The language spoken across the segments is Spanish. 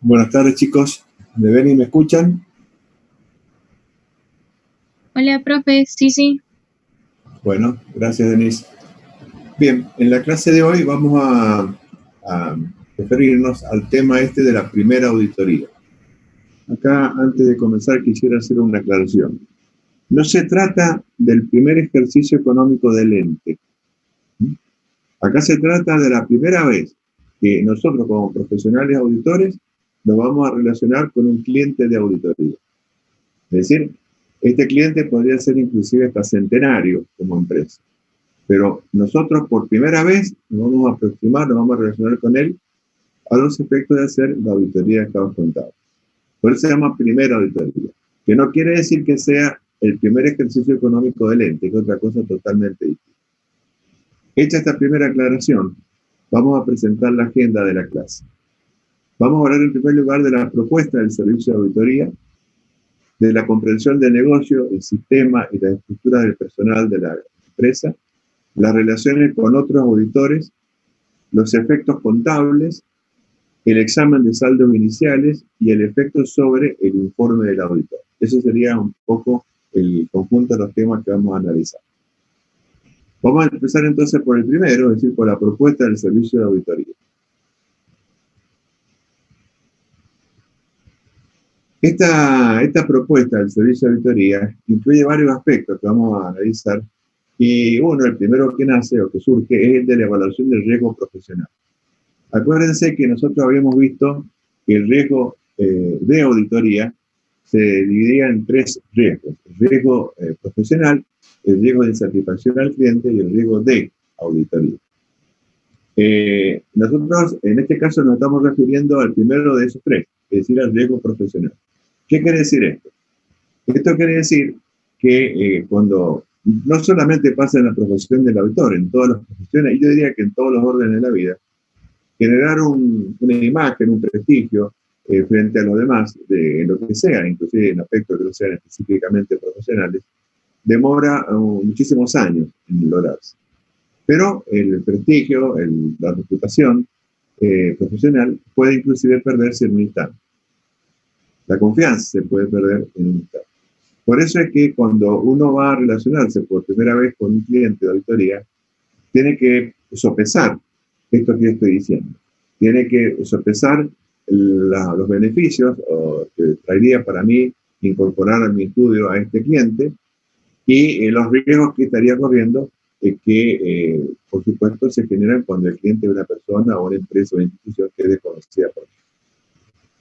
Buenas tardes, chicos. ¿Me ven y me escuchan? Hola, profe. Sí, sí. Bueno, gracias, Denise. Bien, en la clase de hoy vamos a referirnos al tema este de la primera auditoría. Acá, antes de comenzar, quisiera hacer una aclaración. No se trata del primer ejercicio económico del ente. Acá se trata de la primera vez que nosotros, como profesionales auditores, nos vamos a relacionar con un cliente de auditoría. Es decir, este cliente podría ser inclusive hasta centenario como empresa. Pero nosotros por primera vez nos vamos a aproximar, nos vamos a relacionar con él a los efectos de hacer la auditoría de estados contables. Por eso se llama primera auditoría, que no quiere decir que sea el primer ejercicio económico del ente, que es otra cosa totalmente distinta. Hecha esta primera aclaración, vamos a presentar la agenda de la clase. Vamos a hablar en primer lugar de la propuesta del servicio de auditoría, de la comprensión del negocio, el sistema y la estructura del personal de la empresa, las relaciones con otros auditores, los efectos contables, el examen de saldos iniciales y el efecto sobre el informe del auditor. Eso sería un poco el conjunto de los temas que vamos a analizar. Vamos a empezar entonces por el primero, es decir, por la propuesta del servicio de auditoría. Esta propuesta del servicio de auditoría incluye varios aspectos que vamos a analizar y uno, el primero que nace o que surge, es el de la evaluación del riesgo profesional. Acuérdense que nosotros habíamos visto que el riesgo de auditoría se dividía en tres riesgos: el riesgo profesional, el riesgo de insatisfacción al cliente y el riesgo de auditoría. Nosotros en este caso nos estamos refiriendo al primero de esos tres, es decir, al riesgo profesional. ¿Qué quiere decir esto? Esto quiere decir que cuando no solamente pasa en la profesión del auditor, en todas las profesiones, y yo diría que en todos los órdenes de la vida, generar una imagen, un prestigio frente a los demás, de lo que sea, inclusive en aspectos que no sean específicamente profesionales, demora muchísimos años en lograrse. Pero el prestigio, la reputación profesional puede inclusive perderse en un instante. La confianza se puede perder en un instante. Por eso es que cuando uno va a relacionarse por primera vez con un cliente de auditoría, tiene que sopesar esto que estoy diciendo. Tiene que sopesar los beneficios que traería para mí incorporar a mi estudio a este cliente y los riesgos que estaría corriendo que, por supuesto, se generan cuando el cliente es una persona o una empresa o una institución que es desconocida por mí.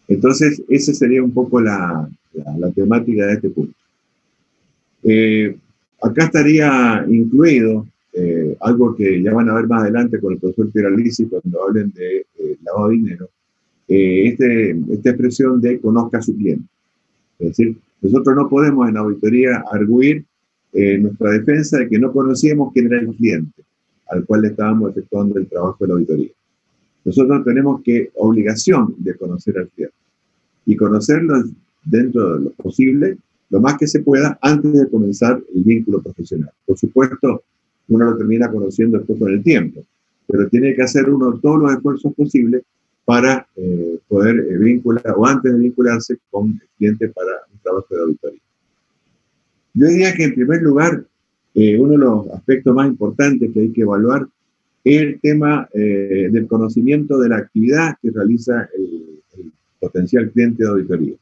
Entonces, esa sería un poco la temática de este punto. Acá estaría incluido algo que ya van a ver más adelante con el profesor Pieralisi cuando hablen de lavado de dinero, esta expresión de conozca a su cliente. Es decir, nosotros no podemos en auditoría arguir nuestra defensa de que no conocíamos quién era el cliente al cual le estábamos efectuando el trabajo de la auditoría. Nosotros tenemos obligación de conocer al cliente y conocerlo dentro de lo posible, lo más que se pueda, antes de comenzar el vínculo profesional. Por supuesto, uno lo termina conociendo después con el tiempo, pero tiene que hacer uno todos los esfuerzos posibles para poder vincular, o antes de vincularse con el cliente para un trabajo de auditoría. Yo diría que en primer lugar, uno de los aspectos más importantes que hay que evaluar es el tema del conocimiento de la actividad que realiza el potencial cliente de auditoría.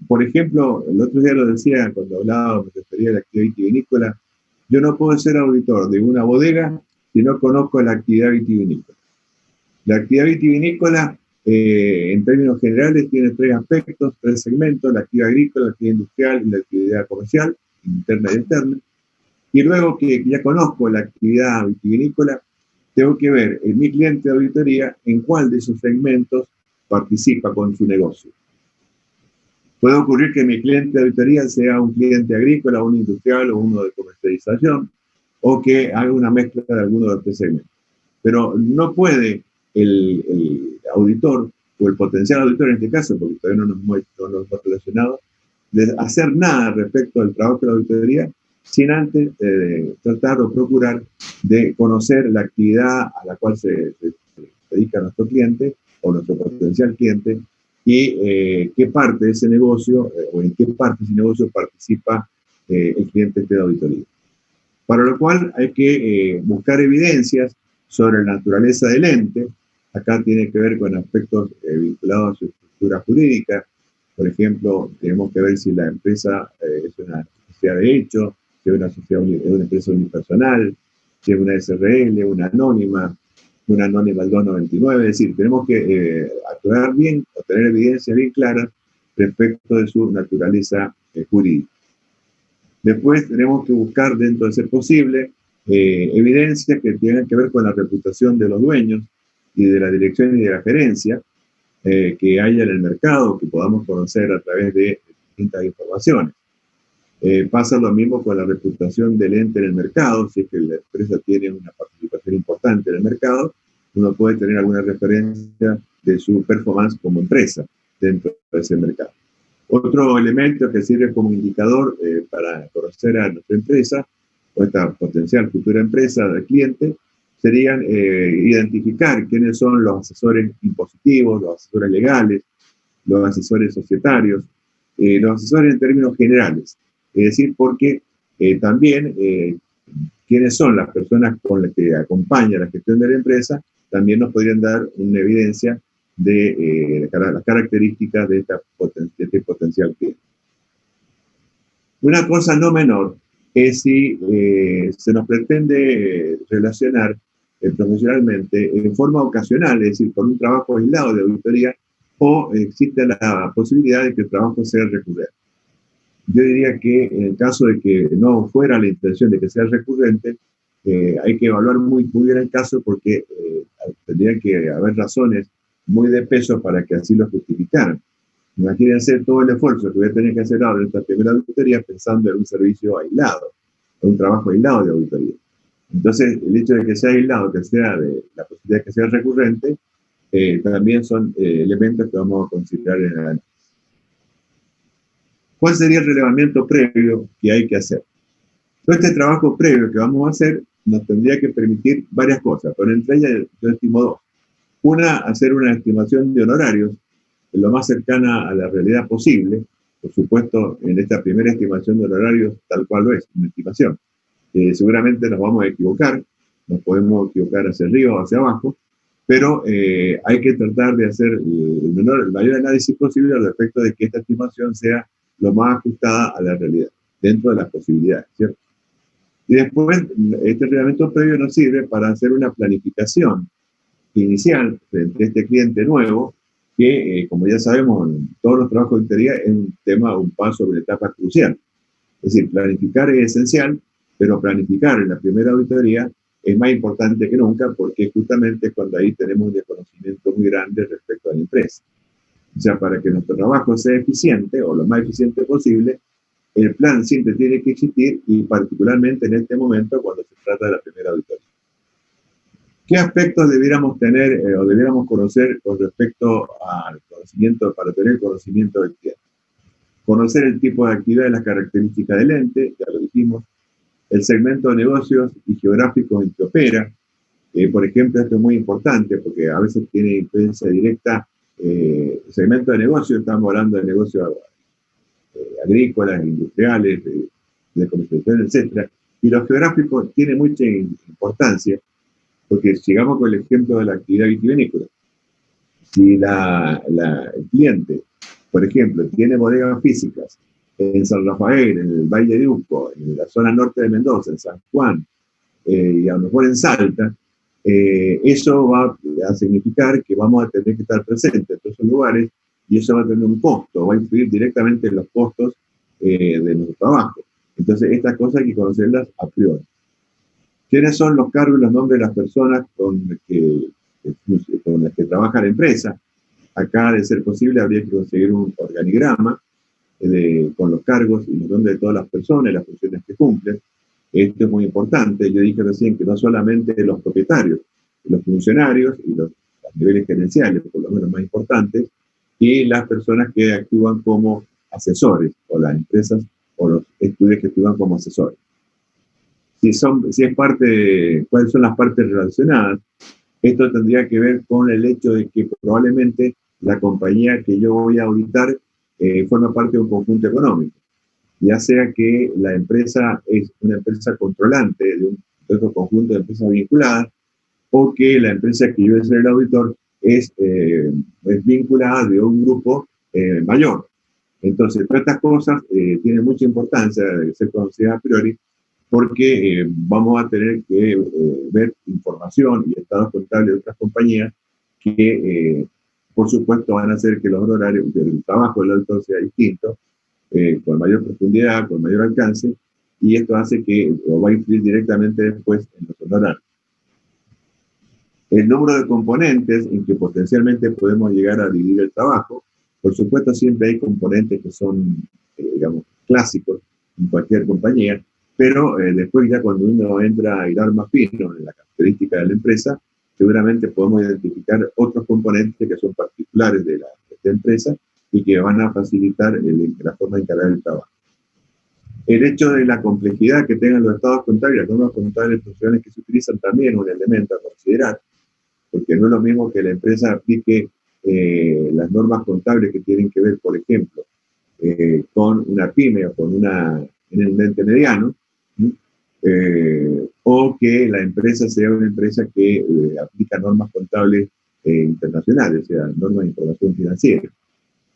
Por ejemplo, el otro día lo decía cuando hablaba, me refería a la actividad vitivinícola, yo no puedo ser auditor de una bodega si no conozco la actividad vitivinícola. La actividad vitivinícola, en términos generales, tiene tres aspectos, tres segmentos: la actividad agrícola, la actividad industrial y la actividad comercial, interna y externa. Y luego que ya conozco la actividad vitivinícola, tengo que ver en mi cliente de auditoría en cuál de esos segmentos participa con su negocio. Puede ocurrir que mi cliente de auditoría sea un cliente agrícola, un industrial o uno de comercialización, o que haga una mezcla de alguno de estos segmentos. Pero no puede el auditor, o el potencial auditor en este caso, porque todavía no nos hemos relacionado, de hacer nada respecto al trabajo de la auditoría sin antes tratar o procurar de conocer la actividad a la cual se dedica nuestro cliente o nuestro potencial cliente y qué parte de ese negocio o en qué parte de ese negocio participa el cliente de auditoría. Para lo cual hay que buscar evidencias sobre la naturaleza del ente. Acá tiene que ver con aspectos vinculados a su estructura jurídica. Por ejemplo, tenemos que ver si la empresa es una sociedad de hecho, si es una empresa unipersonal, si es una SRL, una anónima del 299. Es decir, tenemos que aclarar bien o tener evidencia bien clara respecto de su naturaleza jurídica. Después tenemos que buscar, dentro de ser posible, evidencias que tengan que ver con la reputación de los dueños y de la dirección y de la gerencia que haya en el mercado, que podamos conocer a través de distintas informaciones. Pasa lo mismo con la reputación del ente en el mercado. Si es que la empresa tiene una participación importante en el mercado, uno puede tener alguna referencia de su performance como empresa dentro de ese mercado. Otro elemento que sirve como indicador para conocer a nuestra empresa o esta potencial futura empresa del cliente serían identificar quiénes son los asesores impositivos, los asesores legales, los asesores societarios, los asesores en términos generales. Es decir, porque también quiénes son las personas con las que acompaña la gestión de la empresa también nos podrían dar una evidencia de las características de este potencial cliente. Una cosa no menor es si se nos pretende relacionar profesionalmente en forma ocasional, es decir, por un trabajo aislado de auditoría, o existe la posibilidad de que el trabajo sea recurrente. Yo diría que en el caso de que no fuera la intención de que sea recurrente, hay que evaluar muy bien el caso porque tendría que haber razones muy de peso para que así lo justificaran. Imagínense todo el esfuerzo que voy a tener que hacer ahora en esta primera auditoría pensando en un servicio aislado, en un trabajo aislado de auditoría. Entonces, el hecho de que sea aislado, que sea de la posibilidad de que sea recurrente, también son elementos que vamos a considerar en el análisis. ¿Cuál sería el relevamiento previo que hay que hacer? Todo este trabajo previo que vamos a hacer nos tendría que permitir varias cosas, pero entre ellas yo estimo dos. Una, hacer una estimación de honorarios lo más cercana a la realidad posible. Por supuesto, en esta primera estimación de honorarios, tal cual lo es, una estimación. Seguramente nos vamos a equivocar, nos podemos equivocar hacia arriba o hacia abajo, pero hay que tratar de hacer el mayor análisis posible al respecto de que esta estimación sea lo más ajustada a la realidad, dentro de las posibilidades, ¿cierto? Y después, este reglamento previo nos sirve para hacer una planificación inicial frente a este cliente nuevo, que, como ya sabemos, en todos los trabajos de auditoría es un tema, un paso, una etapa crucial. Es decir, planificar es esencial, pero planificar en la primera auditoría es más importante que nunca porque justamente cuando ahí tenemos un desconocimiento muy grande respecto a la empresa. O sea, para que nuestro trabajo sea eficiente o lo más eficiente posible, el plan siempre tiene que existir y particularmente en este momento cuando se trata de la primera auditoría. ¿Qué aspectos debiéramos tener o debiéramos conocer con respecto al conocimiento, para tener conocimiento del cliente? Conocer el tipo de actividad y las características del ente, ya lo dijimos, el segmento de negocios y geográficos en que opera. Por ejemplo, esto es muy importante porque a veces tiene influencia directa. El segmento de negocios, estamos hablando de negocios agrícolas, industriales, de comercialización, etc. Y los geográficos tienen mucha importancia porque llegamos con el ejemplo de la actividad vitivinícola. Si el cliente, por ejemplo, tiene bodegas físicas en San Rafael, en el Valle de Uco, en la zona norte de Mendoza, en San Juan, y a lo mejor en Salta, eso va a significar que vamos a tener que estar presentes en todos esos lugares y eso va a tener un costo, va a influir directamente en los costos de nuestro trabajo. Entonces, estas cosas hay que conocerlas a priori. ¿Quiénes son los cargos y los nombres de las personas con las que trabaja la empresa? Acá, de ser posible, habría que conseguir un organigrama con los cargos y los nombres de todas las personas y las funciones que cumplen. Esto es muy importante. Yo dije recién que no solamente los propietarios, los funcionarios y los niveles gerenciales, por lo menos más importantes, y las personas que actúan como asesores, o las empresas o los estudios que actúan como asesores. Si es parte, ¿cuáles son las partes relacionadas? Esto tendría que ver con el hecho de que probablemente la compañía que yo voy a auditar forma parte de un conjunto económico, ya sea que la empresa es una empresa controlante de otro conjunto de empresas vinculadas, o que la empresa que yo voy a ser el auditor es vinculada de un grupo mayor. Entonces, todas estas cosas tienen mucha importancia de ser conocidas a priori, porque vamos a tener que ver información y estados contables de otras compañías que, por supuesto, van a hacer que los honorarios del trabajo del auditor sea distinto, con mayor profundidad, con mayor alcance, y esto hace que lo va a influir directamente después en los honorarios. El número de componentes en que potencialmente podemos llegar a dividir el trabajo. Por supuesto, siempre hay componentes que son, digamos, clásicos en cualquier compañía, pero después ya cuando uno entra a hilar más fino en la característica de la empresa, seguramente podemos identificar otros componentes que son particulares de esta empresa y que van a facilitar la forma de encarar el trabajo. El hecho de la complejidad que tengan los estados contables, las normas contables funcionales que se utilizan, también es un elemento a considerar, porque no es lo mismo que la empresa aplique las normas contables que tienen que ver, por ejemplo, con una pyme o con un ente mediano, o que la empresa sea una empresa que aplica normas contables internacionales, o sea, normas de información financiera,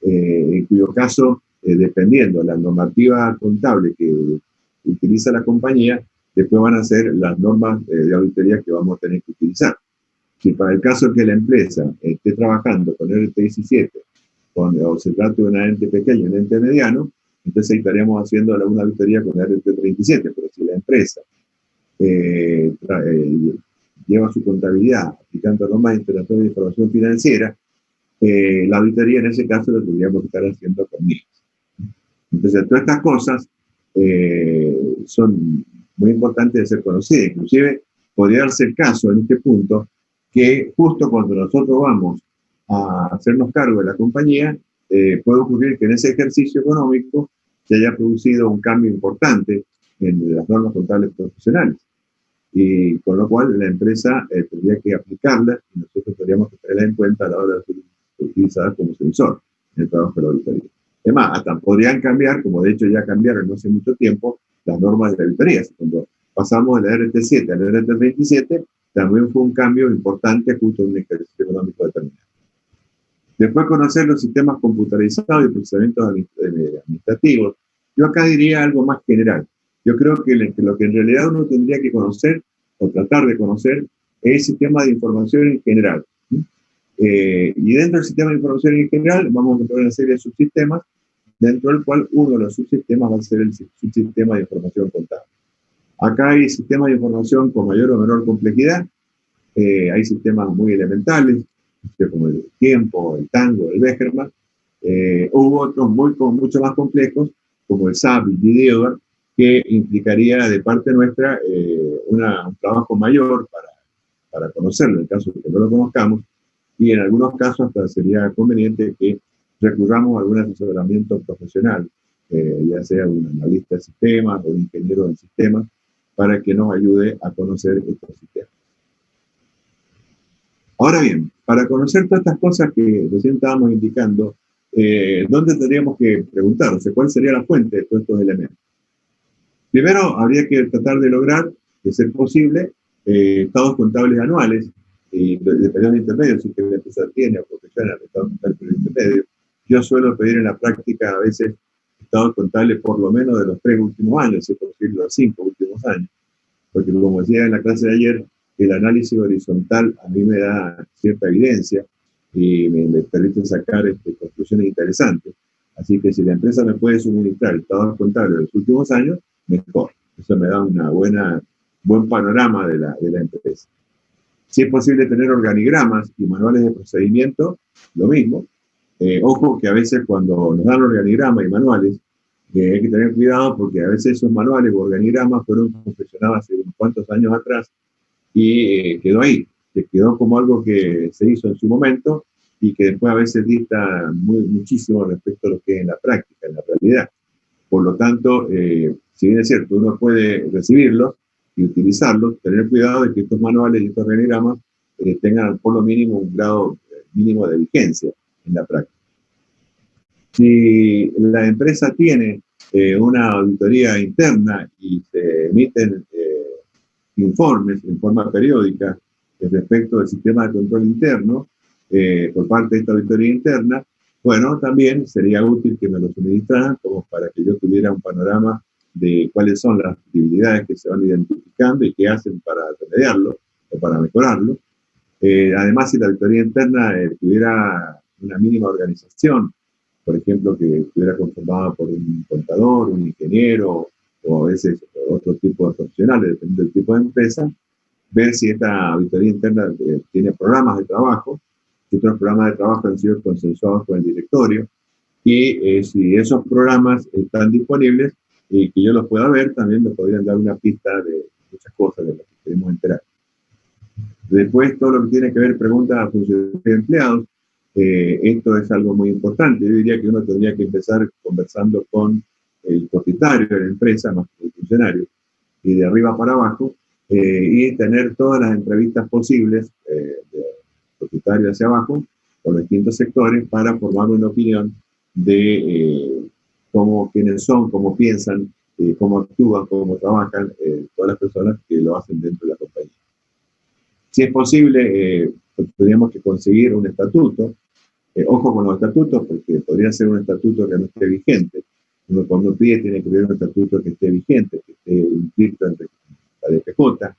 en cuyo caso, dependiendo de la normativa contable que utiliza la compañía, después van a ser las normas de auditoría que vamos a tener que utilizar. Si para el caso que la empresa esté trabajando con RT17, o se trate de un ente pequeño, un ente mediano, entonces ahí estaríamos haciendo una auditoría con RT37, pero si la empresa lleva su contabilidad aplicando normas internacionales de información financiera, la auditoría en ese caso lo tendríamos que estar haciendo conmigo. Entonces, todas estas cosas son muy importantes de ser conocidas. Inclusive, podría darse el caso en este punto que justo cuando nosotros vamos a hacernos cargo de la compañía, puede ocurrir que en ese ejercicio económico se haya producido un cambio importante en las normas contables profesionales. Y con lo cual la empresa tendría que aplicarla y nosotros tendríamos que tenerla en cuenta a la hora de ser utilizada como sensor en el trabajo de la auditoría. Además, hasta podrían cambiar, como de hecho ya cambiaron no hace mucho tiempo, las normas de la auditoría. Cuando pasamos de la RT7 a la RT27, también fue un cambio importante justo en un ejercicio económico determinado. Después conocer los sistemas computarizados y procesamientos administrativos. Yo acá diría algo más general. Yo creo que lo que en realidad uno tendría que conocer o tratar de conocer es el sistema de información en general. Y dentro del sistema de información en general vamos a encontrar una serie de subsistemas, dentro del cual uno de los subsistemas va a ser el subsistema de información contable. Acá hay sistemas de información con mayor o menor complejidad, hay sistemas muy elementales, como el tiempo, el tango, el Beckerman, hubo otros mucho más complejos, como el SAP, el GDOR, que implicaría de parte nuestra un trabajo mayor para conocerlo, en el caso de que no lo conozcamos, y en algunos casos hasta sería conveniente que recurramos a algún asesoramiento profesional, ya sea un analista de sistemas o un ingeniero de sistemas, para que nos ayude a conocer estos sistemas. Ahora bien, para conocer todas estas cosas que recién estábamos indicando, ¿dónde tendríamos que preguntar? O sea, ¿cuál sería la fuente de todos estos elementos? Primero, habría que tratar de lograr, de ser posible, estados contables anuales, y de periodo intermedio, si que la empresa tiene o profesiona el estado contable periodo intermedio. Yo suelo pedir en la práctica a veces estados contables por lo menos de los 3 últimos años, si es posible los 5 últimos años, porque como decía en la clase de ayer, el análisis horizontal a mí me da cierta evidencia y me permite sacar conclusiones interesantes. Así que si la empresa me puede suministrar el estado contable de los últimos años, mejor. Eso me da un buen panorama de la empresa. Si es posible tener organigramas y manuales de procedimiento, lo mismo. Ojo que a veces cuando nos dan organigramas y manuales, hay que tener cuidado porque a veces esos manuales o organigramas fueron confeccionados hace unos cuantos años atrás y quedó ahí. Quedó como algo que se hizo en su momento y que después a veces dista muchísimo respecto a lo que es en la práctica, en la realidad. Por lo tanto, si bien es cierto, uno puede recibirlos y utilizarlos, tener cuidado de que estos manuales y estos organigramas tengan por lo mínimo un grado mínimo de vigencia en la práctica. Si la empresa tiene una auditoría interna y se emiten informes en forma periódica respecto del sistema de control interno por parte de esta auditoría interna, bueno, también sería útil que me lo suministraran como para que yo tuviera un panorama de cuáles son las actividades que se van identificando y qué hacen para remediarlo o para mejorarlo. Además, si la auditoría interna tuviera una mínima organización, por ejemplo, que estuviera conformada por un contador, un ingeniero o a veces otro tipo de profesionales, dependiendo del tipo de empresa, ver si esta auditoría interna tiene programas de trabajo, si estos programas de trabajo han sido consensuados con el directorio y si esos programas están disponibles y que yo los pueda ver, también me podrían dar una pista de muchas cosas de las que queremos enterar. Después, todo lo que tiene que ver preguntas a funcionarios y empleados, esto es algo muy importante. Yo diría que uno tendría que empezar conversando con el propietario de la empresa, más que el funcionario, y de arriba para abajo, y tener todas las entrevistas posibles de propietario hacia abajo, con los distintos sectores, para formar una opinión de cómo, quiénes son, cómo piensan, cómo actúan, cómo trabajan todas las personas que lo hacen dentro de la compañía. Si es posible, tendríamos que conseguir un estatuto. Ojo con los estatutos, porque podría ser un estatuto que no esté vigente. Uno cuando pide tiene que ver un estatuto que esté vigente, que esté inscrito en la DPJ.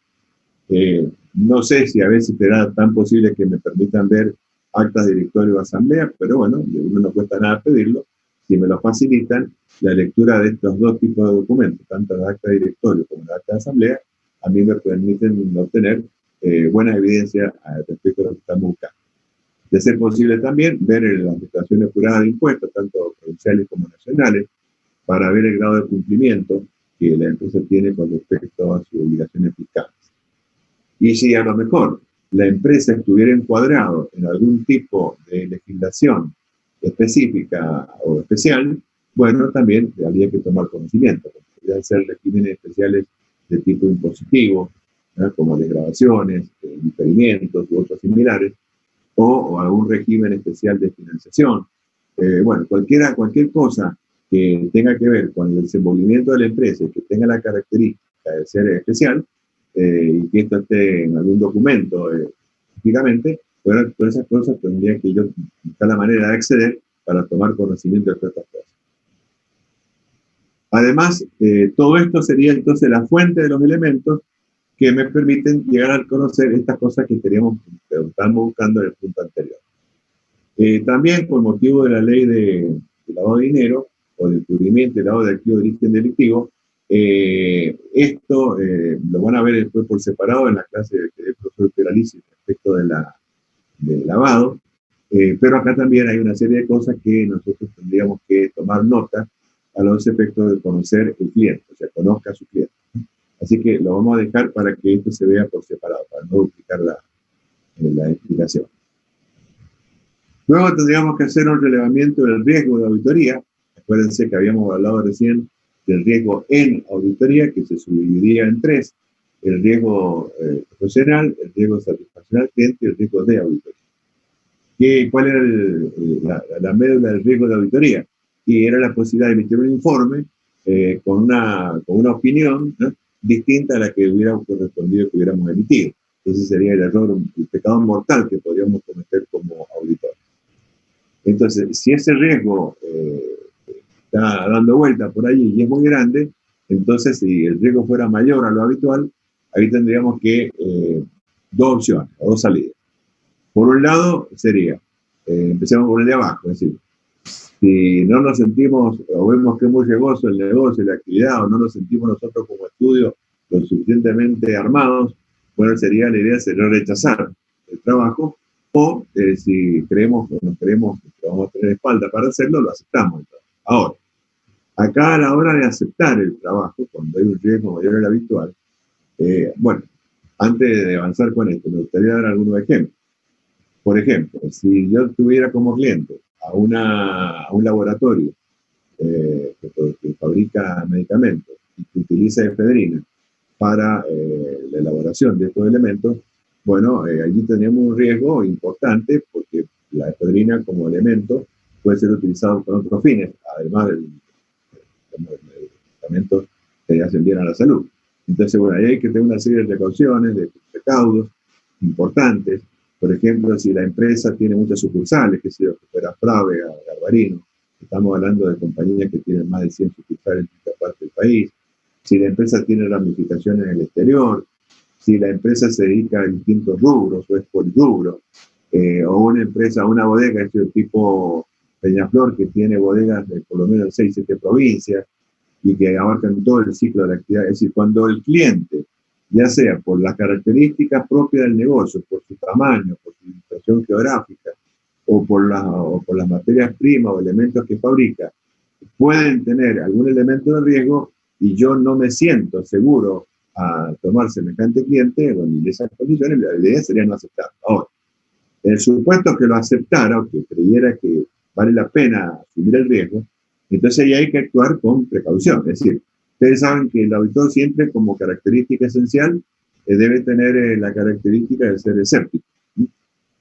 No sé si a veces será tan posible que me permitan ver actas de directorio o asamblea, pero bueno, uno no cuesta nada pedirlo. Si me lo facilitan, la lectura de estos dos tipos de documentos, tanto la acta de directorio como la acta de asamblea, a mí me permiten obtener buena evidencia respecto a lo que estamos buscando. De ser posible también, ver las declaraciones juradas de impuestos, tanto provinciales como nacionales, para ver el grado de cumplimiento que la empresa tiene con respecto a sus obligaciones fiscales. Y si a lo mejor la empresa estuviera encuadrado en algún tipo de legislación específica o especial, bueno, también habría que tomar conocimiento, porque podrían ser regímenes especiales de tipo impositivo, ¿no? Como desgravaciones, diferimientos u otros similares, o algún régimen especial de financiación. Bueno, cualquier cosa que tenga que ver con el desenvolvimiento de la empresa y que tenga la característica de ser especial, y que esto esté en algún documento específicamente, bueno, todas esas cosas tendría que yo buscar la manera de acceder para tomar conocimiento de todas estas cosas. Además, todo esto sería entonces la fuente de los elementos que me permiten llegar a conocer estas cosas que estamos buscando en el punto anterior. También, por motivo de la ley de lavado de dinero o del cubrimiento del lavado de activos de origen delictivo, esto lo van a ver después por separado en la clase del profesor Peralici respecto del lavado, pero acá también hay una serie de cosas que nosotros tendríamos que tomar nota a los efectos de conocer el cliente, o sea, conozca a su cliente. Así que lo vamos a dejar para que esto se vea por separado, para no duplicar la explicación. Luego tendríamos que hacer un relevamiento del riesgo de auditoría. Acuérdense que habíamos hablado recién del riesgo en auditoría, que se subdividía en tres: el riesgo profesional, el riesgo de satisfacción al cliente y el riesgo de auditoría. ¿Cuál era la médula del riesgo de auditoría? Y era la posibilidad de emitir un informe con una opinión, ¿no?, distinta a la que hubiera correspondido que hubiéramos emitido. Ese sería el error, el pecado mortal que podríamos cometer como auditor. Entonces, si ese riesgo está dando vuelta por allí y es muy grande, entonces si el riesgo fuera mayor a lo habitual, ahí tendríamos que dos opciones, o dos salidas. Por un lado sería, empecemos por el de abajo, es decir, si no nos sentimos o vemos que es muy riesgoso el negocio, la actividad, o no nos sentimos nosotros como estudio lo suficientemente armados, bueno, sería la idea sería rechazar el trabajo, o si creemos o no creemos que vamos a tener espalda para hacerlo, lo aceptamos. Ahora, acá a la hora de aceptar el trabajo, cuando hay un riesgo mayor al habitual, bueno, antes de avanzar con esto, me gustaría dar algunos ejemplos. Por ejemplo, si yo tuviera como cliente a un laboratorio que fabrica medicamentos y que utiliza efedrina para la elaboración de estos elementos, bueno, allí tenemos un riesgo importante porque la efedrina como elemento puede ser utilizado con otros fines, además de medicamentos que hacen bien a la salud. Entonces, bueno, ahí hay que tener una serie de precauciones, de recaudos importantes. Por ejemplo, si la empresa tiene muchas sucursales, que sea fuera Frávega, Garbarino, estamos hablando de compañías que tienen más de 100 sucursales en esta parte del país. Si la empresa tiene ramificaciones en el exterior, si la empresa se dedica a distintos rubros o es por rubro, o una empresa, una bodega, este tipo Peñaflor, que tiene bodegas de por lo menos 6, 7 provincias y que abarcan todo el ciclo de la actividad. Es decir, cuando el cliente, ya sea por las características propias del negocio, por su tamaño, por su situación geográfica, o por las materias primas o elementos que fabrica, pueden tener algún elemento de riesgo y yo no me siento seguro a tomar semejante cliente, bueno, en esas condiciones la idea sería no aceptarlo. Ahora, en el supuesto que lo aceptara o que creyera que vale la pena asumir el riesgo, entonces ahí hay que actuar con precaución. Es decir, ustedes saben que el auditor siempre como característica esencial debe tener la característica de ser escéptico.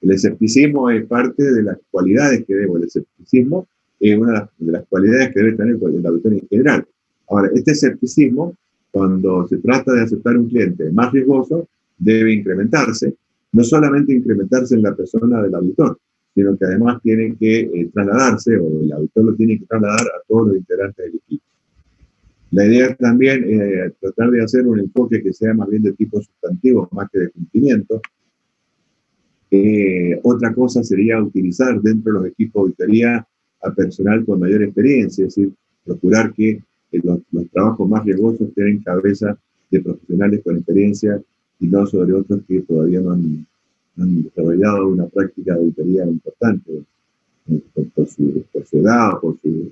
El escepticismo es parte de las cualidades que debe, el escepticismo es una de las cualidades que debe tener el auditor en general. Ahora, este escepticismo, cuando se trata de aceptar un cliente más riesgoso, debe incrementarse, no solamente incrementarse en la persona del auditor, sino que además tiene que trasladarse, o el auditor lo tiene que trasladar a todos los integrantes del equipo. La idea también es tratar de hacer un enfoque que sea más bien de tipo sustantivo, más que de cumplimiento. Otra cosa sería utilizar dentro de los equipos de auditoría a personal con mayor experiencia, es decir, procurar que los trabajos más riesgosos estén en cabeza de profesionales con experiencia y no sobre otros que todavía no han desarrollado una práctica de auditoría importante por su edad o por su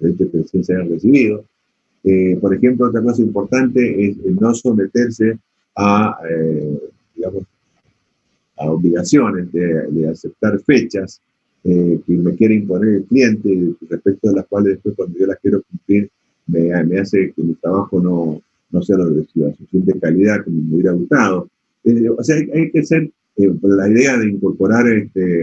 experiencia que han recibido. Por ejemplo, otra cosa importante es no someterse a, digamos, a obligaciones de aceptar fechas que me quiere imponer el cliente, respecto de las cuales después cuando yo las quiero cumplir me hace que mi trabajo no sea de la suficiente calidad como me hubiera gustado. O sea, hay que ser la idea de incorporar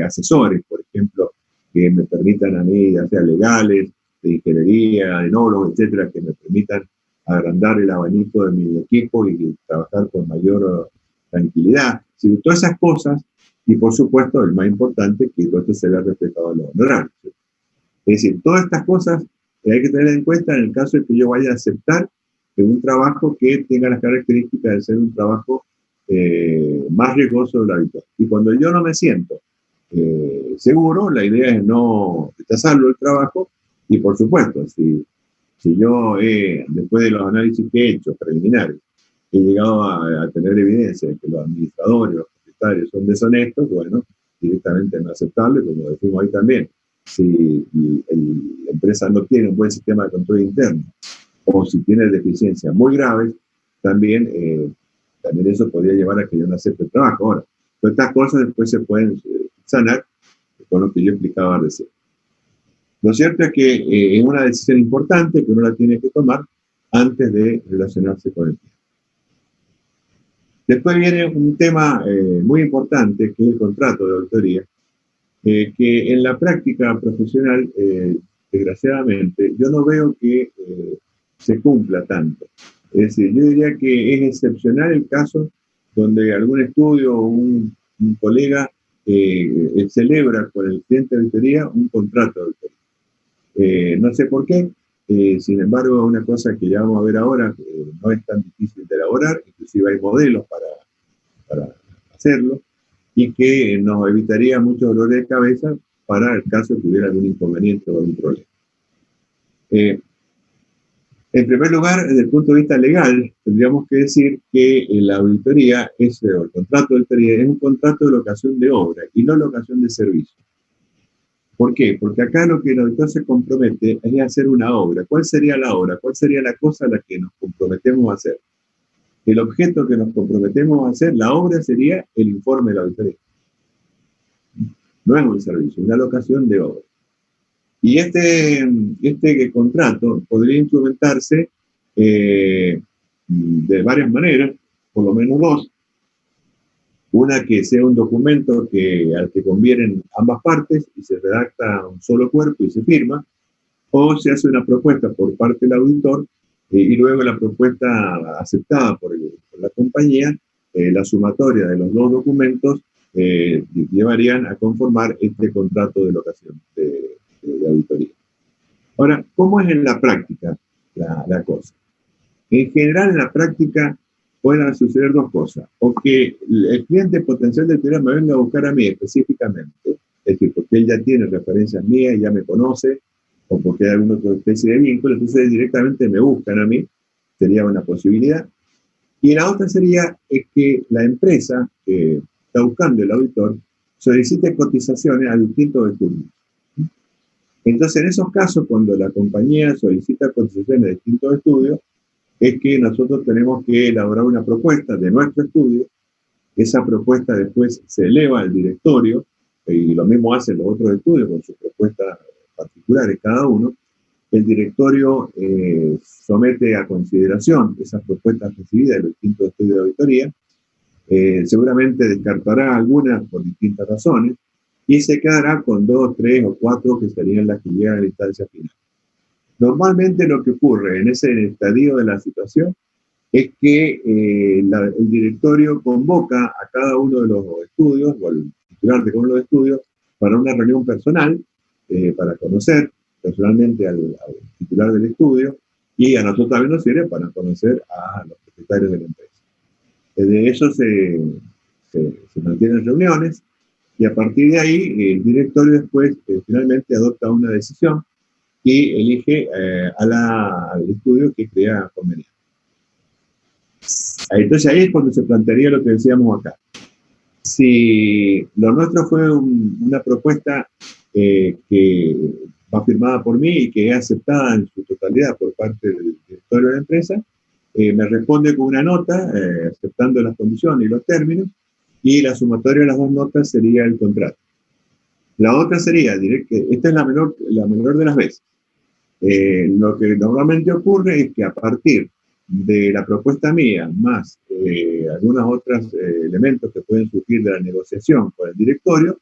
asesores, por ejemplo, que me permitan a mí, ya sea legales, de ingeniería, enólogos, etcétera, que me permitan agrandar el abanico de mi equipo y trabajar con mayor tranquilidad. Sí, todas esas cosas, y por supuesto, el más importante, que todo esto se vea reflejado en los honorarios. Es decir, todas estas cosas hay que tener en cuenta en el caso de que yo vaya a aceptar un trabajo que tenga las características de ser un trabajo más riesgoso de lo habitual. Y cuando yo no me siento seguro, la idea es no rechazarlo el trabajo, y por supuesto, si yo, después de los análisis que he hecho, preliminares, he llegado a tener evidencia de que los administradores, los propietarios son deshonestos, bueno, directamente no aceptable, como decimos ahí también. Si la empresa no tiene un buen sistema de control interno o si tiene deficiencias muy graves, también eso podría llevar a que yo no acepte el trabajo. Ahora, todas estas cosas después se pueden sanar con lo que yo explicaba recién. Lo cierto es que es una decisión importante que uno la tiene que tomar antes de relacionarse con el cliente. Después viene un tema muy importante, que es el contrato de auditoría, que en la práctica profesional, desgraciadamente, yo no veo que se cumpla tanto. Es decir, yo diría que es excepcional el caso donde algún estudio o un colega celebra con el cliente de auditoría un contrato de auditoría. No sé por qué, sin embargo, una cosa que ya vamos a ver ahora, no es tan difícil de elaborar, inclusive hay modelos para hacerlo, y que nos evitaría muchos dolores de cabeza para el caso de que hubiera algún inconveniente o algún problema. En primer lugar, desde el punto de vista legal, tendríamos que decir que la auditoría, o el contrato de auditoría, es un contrato de locación de obra y no locación de servicio. ¿Por qué? Porque acá lo que el auditor se compromete es a hacer una obra. ¿Cuál sería la obra? ¿Cuál sería la cosa a la que nos comprometemos a hacer? El objeto que nos comprometemos a hacer, la obra sería el informe de la auditoría. No es un servicio, es una locación de obra. Y este contrato podría instrumentarse de varias maneras, por lo menos dos. Una que sea un documento al que convienen ambas partes y se redacta un solo cuerpo y se firma, o se hace una propuesta por parte del auditor y luego la propuesta aceptada por la compañía, la sumatoria de los dos documentos llevarían a conformar este contrato de locación de auditoría. Ahora, ¿cómo es en la práctica la cosa? En general, en la práctica pueden suceder dos cosas. O que el cliente potencial de auditoría me venga a buscar a mí específicamente, es decir, porque él ya tiene referencias mías y ya me conoce, o porque hay alguna otra especie de vínculo, entonces directamente me buscan a mí, sería una posibilidad. Y la otra sería que la empresa que está buscando el auditor solicite cotizaciones a distintos estudios. Entonces, en esos casos, cuando la compañía solicita cotizaciones a distintos estudios, es que nosotros tenemos que elaborar una propuesta de nuestro estudio. Esa propuesta después se eleva al directorio, y lo mismo hacen los otros estudios con sus propuestas particulares cada uno. El directorio somete a consideración esas propuestas recibidas de los distintos estudios de auditoría, seguramente descartará algunas por distintas razones, y se quedará con 2, 3 o 4 que serían las que llegan a la instancia final. Normalmente lo que ocurre en ese estadio de la situación es que el directorio convoca a cada uno de los estudios, o al titular de cada uno de los estudios, para una reunión personal, para conocer personalmente al titular del estudio, y a nosotros también nos sirve para conocer a los propietarios de la empresa. De eso se mantienen reuniones, y a partir de ahí el directorio después finalmente adopta una decisión y elige al estudio que crea conveniente. Entonces ahí es cuando se plantearía lo que decíamos acá. Si lo nuestro fue una propuesta que va firmada por mí y que es aceptada en su totalidad por parte del directorio de la empresa, me responde con una nota aceptando las condiciones y los términos, y la sumatoria de las dos notas sería el contrato. La otra sería, esta es la menor de las veces. Lo que normalmente ocurre es que a partir de la propuesta mía, más algunos otros elementos que pueden surgir de la negociación con el directorio,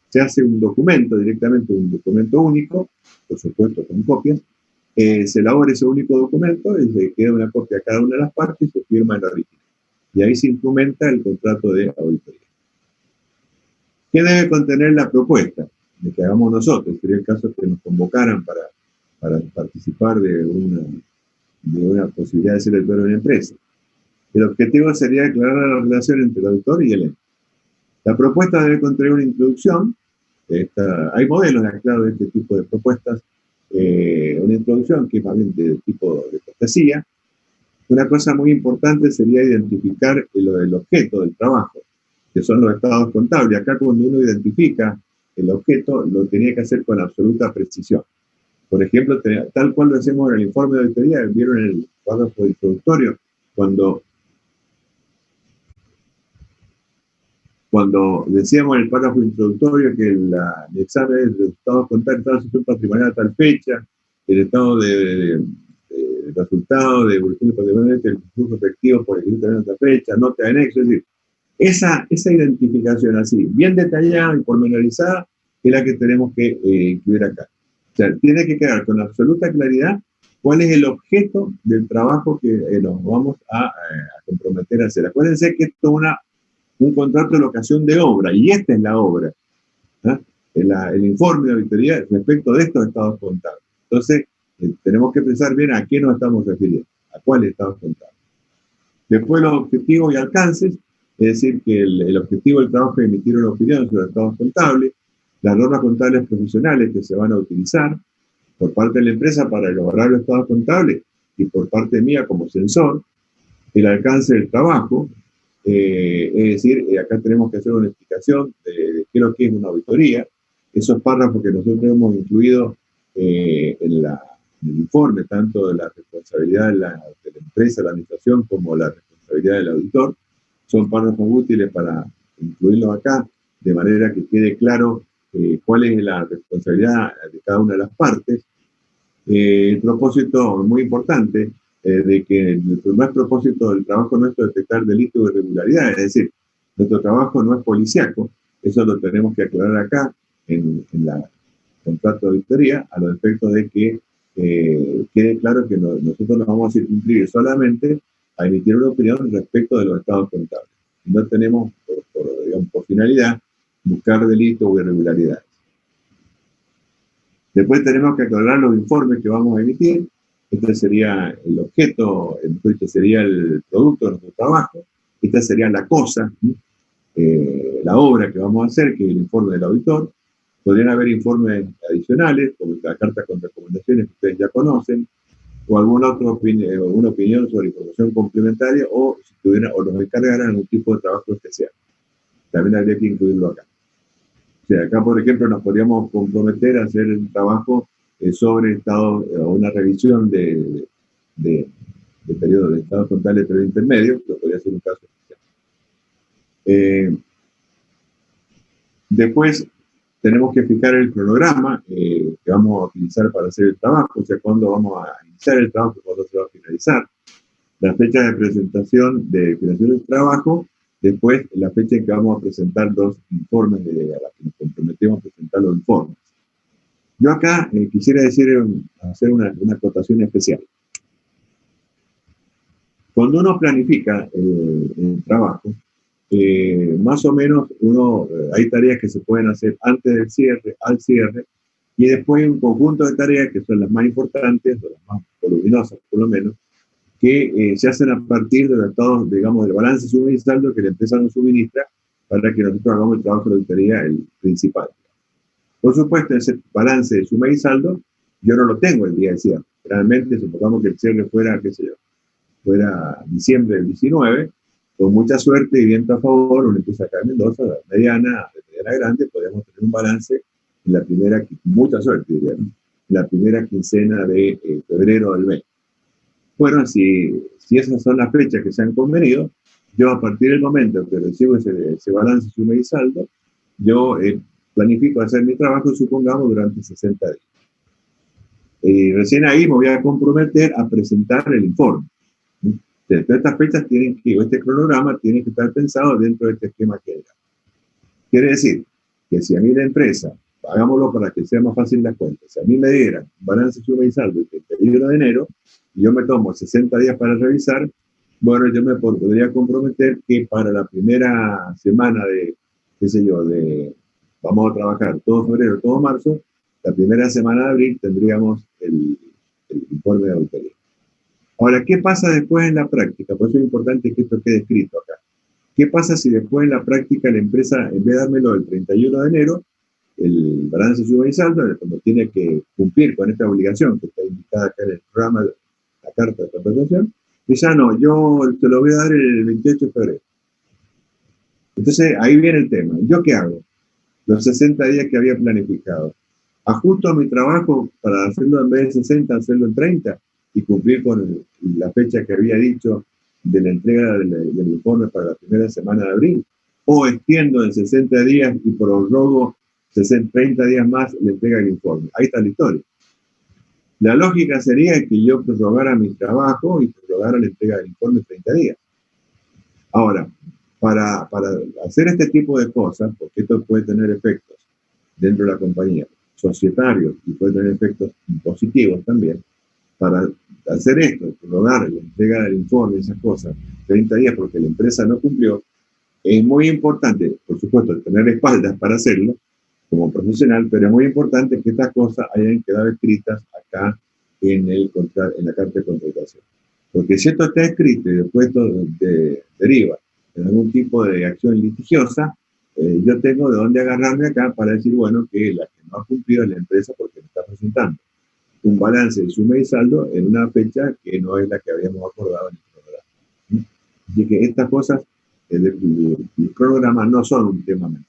se hace un documento, directamente un documento único, por supuesto con copias, se elabora ese único documento y se queda una copia a cada una de las partes y se firma en la original. Y ahí se instrumenta el contrato de auditoría. ¿Qué debe contener la propuesta? De que hagamos nosotros, sería el caso que nos convocaran para participar de una posibilidad de ser el dueño de una empresa. El objetivo sería aclarar la relación entre el auditor y el ente. La propuesta debe contener una introducción. Hay modelos, claro, de este tipo de propuestas. Una introducción que es más bien de tipo de cortesía. Una cosa muy importante sería identificar el objeto del trabajo, que son los estados contables. Acá cuando uno identifica el objeto, lo tenía que hacer con absoluta precisión. Por ejemplo, tal cual lo hacemos en el informe de auditoría, vieron en el párrafo introductorio, cuando decíamos en el párrafo introductorio que el examen de estados contables, estado de situación patrimonial a tal fecha, el estado de resultado de evolución de patrimonio, el flujo efectivo por el a tal fecha, nota de anexo, es decir, esa identificación así, bien detallada y pormenorizada, es la que tenemos que incluir acá. O sea, tiene que quedar con absoluta claridad cuál es el objeto del trabajo que nos vamos a comprometer a hacer. Acuérdense que esto es un contrato de locación de obra, y esta es la obra. El informe de auditoría respecto de estos estados contables. Entonces, tenemos que pensar bien a qué nos estamos refiriendo, a cuáles estados contables. Después los objetivos y alcances, es decir, que el objetivo del trabajo es emitir una opinión sobre estados contables, las normas contables profesionales que se van a utilizar por parte de la empresa para elaborar los estados contables y por parte mía como censor, el alcance del trabajo, es decir, acá tenemos que hacer una explicación de qué es lo que es una auditoría, esos párrafos que nosotros hemos incluido en el informe, tanto de la responsabilidad de la empresa, la administración, como la responsabilidad del auditor, son párrafos útiles para incluirlos acá, de manera que quede claro cuál es la responsabilidad de cada una de las partes. El propósito muy importante de que el primer propósito del trabajo nuestro es detectar delitos de irregularidad, es decir, Nuestro trabajo no es policíaco, eso lo tenemos que aclarar acá en la contrato de auditoría, a los efectos de que quede claro que nosotros nos vamos a circunscribir solamente a emitir una opinión respecto de los estados contables. No tenemos, por finalidad, buscar delitos o irregularidades. Después tenemos que aclarar los informes que vamos a emitir. Este sería el objeto, este sería el producto de nuestro trabajo. Esta sería la cosa, la obra que vamos a hacer, que es el informe del auditor. Podrían haber informes adicionales, como la carta con recomendaciones que ustedes ya conocen, o alguna otra una opinión sobre información complementaria, o si tuvieran, o nos encargaran algún tipo de trabajo especial. También habría que incluirlo acá. O sea, acá, por ejemplo, nos podríamos comprometer a hacer el trabajo sobre estado, o una revisión de periodo de estados contables de periodo intermedio, que podría ser un caso especial. Después, tenemos que fijar el cronograma que vamos a utilizar para hacer el trabajo, o sea, cuándo vamos a iniciar el trabajo y cuándo se va a finalizar. La fecha de presentación de financiación del trabajo, después la fecha en que vamos a presentar los informes, a la que nos comprometemos a presentar los informes. Yo acá quisiera hacer una acotación especial. Cuando uno planifica el trabajo, más o menos hay tareas que se pueden hacer antes del cierre, al cierre, y después un conjunto de tareas que son las más importantes, o las más voluminosas por lo menos, que se hacen a partir de los estados, digamos, del balance suma y saldo que la empresa nos suministra para que nosotros hagamos el trabajo de auditoría, el principal. Por supuesto, ese balance de suma y saldo, yo no lo tengo el día de cierre. Realmente, supongamos que el cierre fuera, qué sé yo, fuera diciembre del 19, con mucha suerte y viento a favor, una empresa acá en Mendoza, mediana grande, podemos tener un balance en la primera, mucha suerte diría, ¿no? En la primera quincena de febrero del 20. Bueno, si esas son las fechas que se han convenido, yo a partir del momento que recibo ese balance suma y saldo, yo planifico hacer mi trabajo, supongamos, durante 60 días. Y recién ahí me voy a comprometer a presentar el informe. Entonces, estas fechas este cronograma tiene que estar pensado dentro de este esquema que hay. Quiere decir que si a mí la empresa, hagámoslo para que sea más fácil la cuenta, si a mí me dieran balance suma y saldo el 31 de enero, y yo me tomo 60 días para revisar, bueno, yo me podría comprometer que para la primera semana de, qué sé yo, vamos a trabajar todo febrero, todo marzo, la primera semana de abril tendríamos el informe de auditoría. Ahora, ¿qué pasa después en la práctica? Por eso es importante que esto quede escrito acá. ¿Qué pasa si después en la práctica la empresa, en vez de dármelo el 31 de enero, el balance suma y saldo, cuando tiene que cumplir con esta obligación que está indicada acá en el programa, la carta de contratación, dice, no, yo te lo voy a dar el 28 de febrero. Entonces, ahí viene el tema. ¿Yo qué hago? Los 60 días que había planificado. ¿Ajusto mi trabajo para hacerlo en vez de 60, hacerlo en 30? Y cumplir con la fecha que había dicho de la entrega del informe para la primera semana de abril, o extiendo en 60 días y prorrogo 30 días más la entrega del informe. Ahí está la historia. La lógica sería que yo prorrogara mi trabajo y prorrogara la entrega del informe 30 días. Ahora, para hacer este tipo de cosas, porque esto puede tener efectos dentro de la compañía, societarios, y puede tener efectos positivos también, para hacer esto, prorrogar la entrega del informe, esas cosas, 30 días porque la empresa no cumplió, es muy importante, por supuesto, tener espaldas para hacerlo como profesional, pero es muy importante que estas cosas hayan quedado escritas acá en la carta de contratación. Porque si esto está escrito y después esto deriva en algún tipo de acción litigiosa, yo tengo de dónde agarrarme acá para decir, bueno, que la que no ha cumplido es la empresa porque me está presentando un balance de suma y saldo en una fecha que no es la que habíamos acordado en el programa. Así que estas cosas del cronograma no son un tema menor.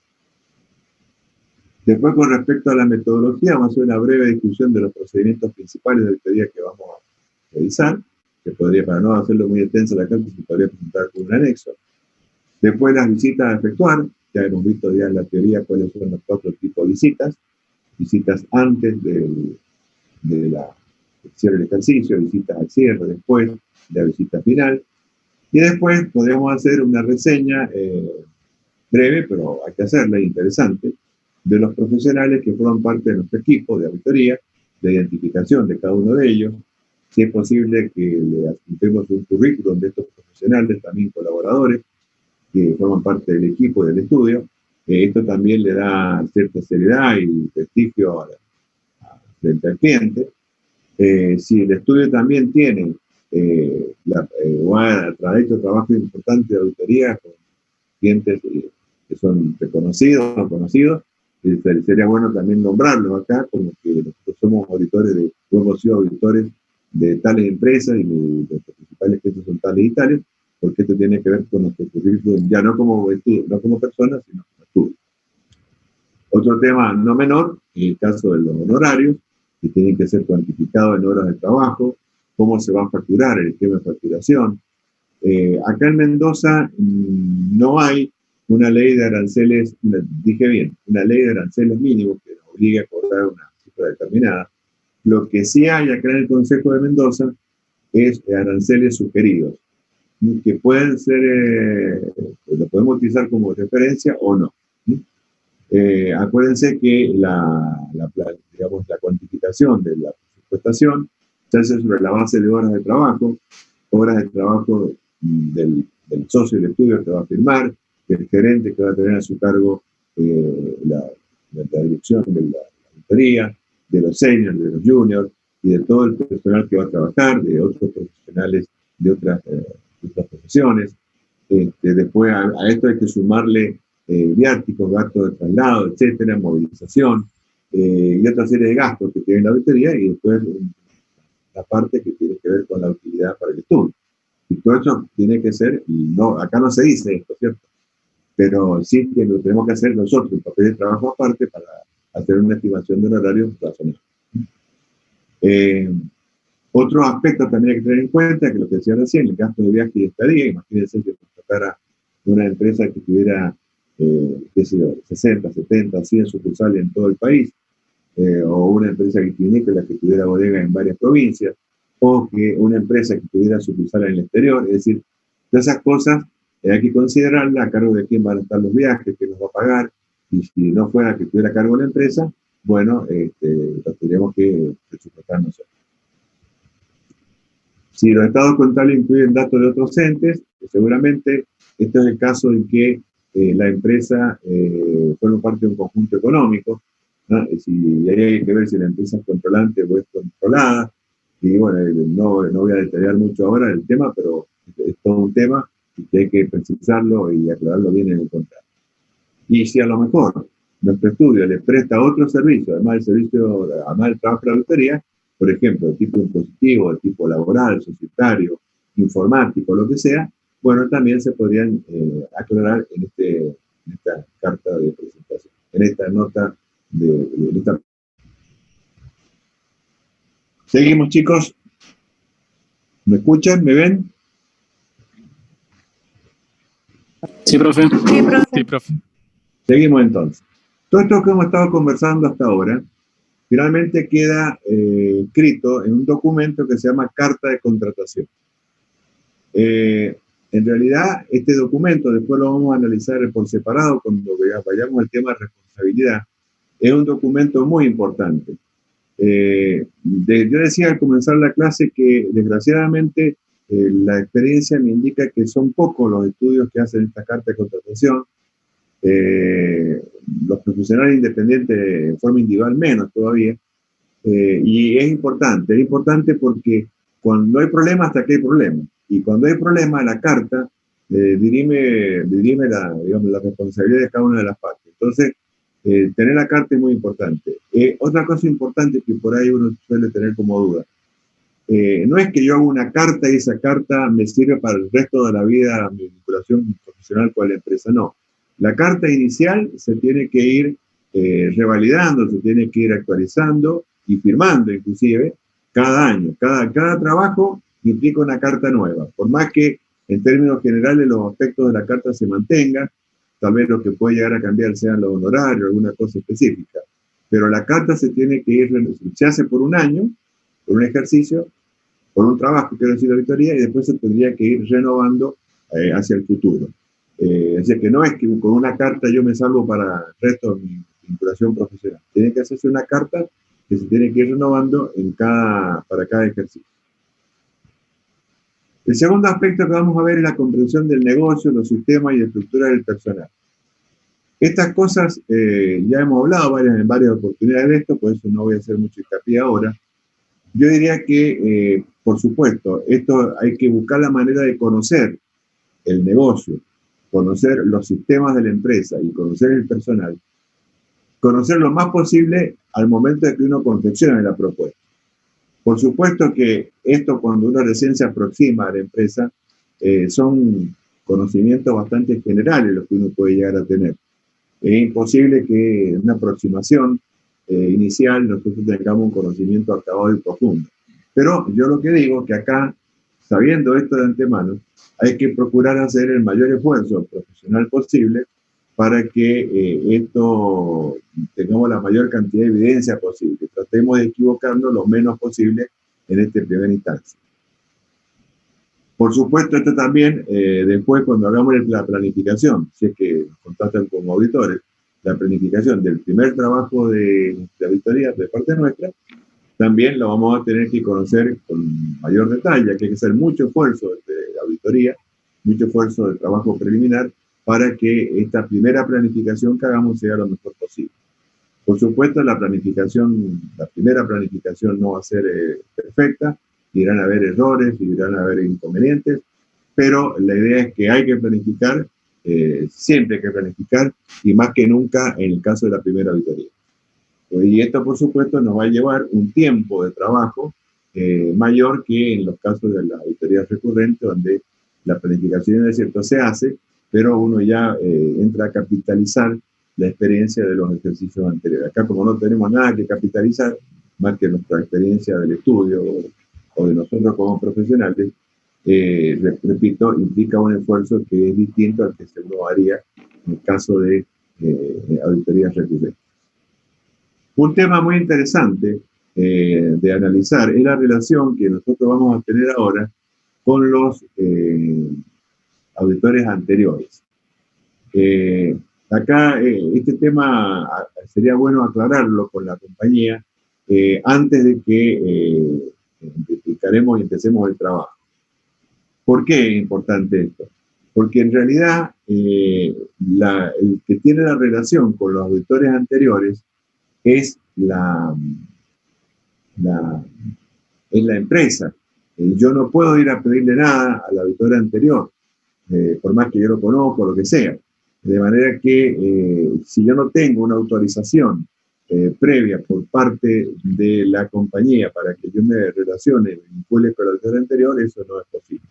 Después, con respecto a la metodología, vamos a hacer una breve discusión de los procedimientos principales de auditoría que vamos a revisar, que podría, para no hacerlo muy extensa la carta, se podría presentar con un anexo. Después, las visitas a efectuar, ya hemos visto ya en la teoría cuáles son los 4 tipos de visitas. Visitas antes del cierre del ejercicio, visitas al cierre, después de la visita final. Y después podemos hacer una reseña breve, pero hay que hacerla, interesante, de los profesionales que forman parte de nuestro equipo de auditoría, de identificación de cada uno de ellos. Si es posible que le adjuntemos un currículum de estos profesionales, también colaboradores, que forman parte del equipo del estudio. Esto también le da cierta seriedad y prestigio frente al cliente. Si el estudio también tiene o ha hecho trabajo importante de auditoría con clientes que son reconocidos o conocidos, sería bueno también nombrarlos acá, como que nosotros somos auditores o hemos sido auditores de tales empresas y los principales clientes son tales y tales, porque esto tiene que ver con nuestro currículum, ya no como estudio, no como personas, sino como estudio. Otro tema no menor, en el caso de los honorarios, que tienen que ser cuantificados en horas de trabajo, cómo se va a facturar, el esquema de facturación. Acá en Mendoza no hay una ley de aranceles, dije bien, una ley de aranceles mínimos que nos obliga a cobrar una cifra determinada. Lo que sí hay acá en el Consejo de Mendoza es aranceles sugeridos, que pueden ser, lo podemos utilizar como referencia o no. Acuérdense que digamos, la cuantificación de la presupuestación se hace sobre la base de horas de trabajo del socio del estudio que va a firmar, del gerente que va a tener a su cargo la dirección de la auditoría, de los seniors, de los juniors y de todo el personal que va a trabajar, de otros profesionales de otras profesiones. Después a esto hay que sumarle viáticos, gastos de traslado, etcétera, movilización y otra serie de gastos que tiene la auditoría, y después la parte que tiene que ver con la utilidad para el estudio. Y todo eso tiene que ser, y no, acá no se dice esto, ¿cierto? Pero sí que lo tenemos que hacer nosotros, el papel de trabajo aparte, para hacer una estimación de horario razonable. Otro aspecto también hay que tener en cuenta, que lo que decía recién, el gasto de viaje y estadía. Imagínense que nos tocara una empresa que tuviera, qué sé yo, 60, 70, 100 sucursales en todo el país, o una empresa vitivinícola que tuviera bodegas en varias provincias, o que una empresa que tuviera sucursales en el exterior. Es decir, todas esas cosas hay que considerarlas a cargo de quién van a estar los viajes, quién los va a pagar, y si no fuera que tuviera a cargo la empresa, bueno, lo tendríamos que presupuestar nosotros. Si los estados contables incluyen datos de otros entes, pues seguramente este es el caso en que la empresa forma parte de un conjunto económico, ¿no? Y ahí hay que ver si la empresa es controlante o es controlada. Y bueno, no voy a detallar mucho ahora el tema, pero es todo un tema que hay que precisarlo y aclararlo bien en el contrato. Y si a lo mejor nuestro estudio le presta otro servicio, además del trabajo de la auditoría, por ejemplo, de tipo impositivo, de tipo laboral, societario, informático, lo que sea, bueno, también se podrían aclarar en esta carta de presentación, en esta nota de esta. Seguimos, chicos. ¿Me escuchan? ¿Me ven? Sí, profe. Sí, profe. Sí, profe. Seguimos entonces. Todo esto que hemos estado conversando hasta ahora finalmente queda escrito en un documento que se llama Carta de Contratación. En realidad, este documento, después lo vamos a analizar por separado cuando vayamos al tema de responsabilidad, es un documento muy importante. Yo decía al comenzar la clase que desgraciadamente la experiencia me indica que son pocos los estudios que hacen esta carta de contratación. Los profesionales independientes en forma individual menos todavía, y es importante porque cuando hay problemas, hasta que hay problemas, y cuando hay problemas, la carta dirime la responsabilidad de cada una de las partes. Entonces, tener la carta es muy importante. Otra cosa importante que por ahí uno suele tener como duda, no es que yo haga una carta y esa carta me sirve para el resto de la vida, mi vinculación profesional con la empresa, no. La carta inicial se tiene que ir revalidando, se tiene que ir actualizando y firmando inclusive cada año. Cada trabajo implica una carta nueva. Por más que en términos generales los aspectos de la carta se mantengan, tal vez lo que puede llegar a cambiar sean los honorarios, alguna cosa específica. Pero la carta se tiene que ir, se hace por un año, por un ejercicio, por un trabajo, quiero decir, de auditoría, y después se tendría que ir renovando hacia el futuro. Así que no es que con una carta yo me salvo para el resto de mi vinculación profesional. Tiene que hacerse una carta que se tiene que ir renovando para cada ejercicio. El segundo aspecto que vamos a ver es la comprensión del negocio, los sistemas y la estructura del personal. Estas cosas ya hemos hablado en varias oportunidades de esto, por eso no voy a hacer mucho hincapié ahora. Yo diría que, por supuesto, esto hay que buscar la manera de conocer el negocio, conocer los sistemas de la empresa y conocer el personal, conocer lo más posible al momento de que uno confeccione la propuesta. Por supuesto que esto, cuando uno recién se aproxima a la empresa, son conocimientos bastante generales los que uno puede llegar a tener. Es imposible que en una aproximación inicial nosotros tengamos un conocimiento acabado y profundo. Pero yo lo que digo es que acá, sabiendo esto de antemano, hay que procurar hacer el mayor esfuerzo profesional posible para que esto tengamos la mayor cantidad de evidencia posible. Tratemos de equivocarnos lo menos posible en esta primera instancia. Por supuesto, esto también, después cuando hagamos la planificación, si es que nos contratan como auditores, la planificación del primer trabajo de auditoría de parte nuestra, también lo vamos a tener que conocer con mayor detalle, que hay que hacer mucho esfuerzo de auditoría, mucho esfuerzo de trabajo preliminar, para que esta primera planificación que hagamos sea lo mejor posible. Por supuesto, la primera planificación no va a ser perfecta, irán a haber errores, irán a haber inconvenientes, pero la idea es que hay que planificar, siempre hay que planificar, y más que nunca en el caso de la primera auditoría. Y esto, por supuesto, nos va a llevar un tiempo de trabajo mayor que en los casos de las auditorías recurrentes, donde la planificación, es cierto, se hace, pero uno ya entra a capitalizar la experiencia de los ejercicios anteriores. Acá, como no tenemos nada que capitalizar, más que nuestra experiencia del estudio o de nosotros como profesionales, repito, implica un esfuerzo que es distinto al que se uno haría en el caso de auditorías recurrentes. Un tema muy interesante de analizar es la relación que nosotros vamos a tener ahora con los auditores anteriores. Acá este tema sería bueno aclararlo con la compañía antes de que explicaremos y empecemos el trabajo. ¿Por qué es importante esto? Porque en realidad el que tiene la relación con los auditores anteriores es la empresa. Yo no puedo ir a pedirle nada al auditor anterior, por más que yo lo conozca o lo que sea. De manera que si yo no tengo una autorización previa por parte de la compañía para que yo me relacione, me vincule con el auditor anterior, eso no es posible.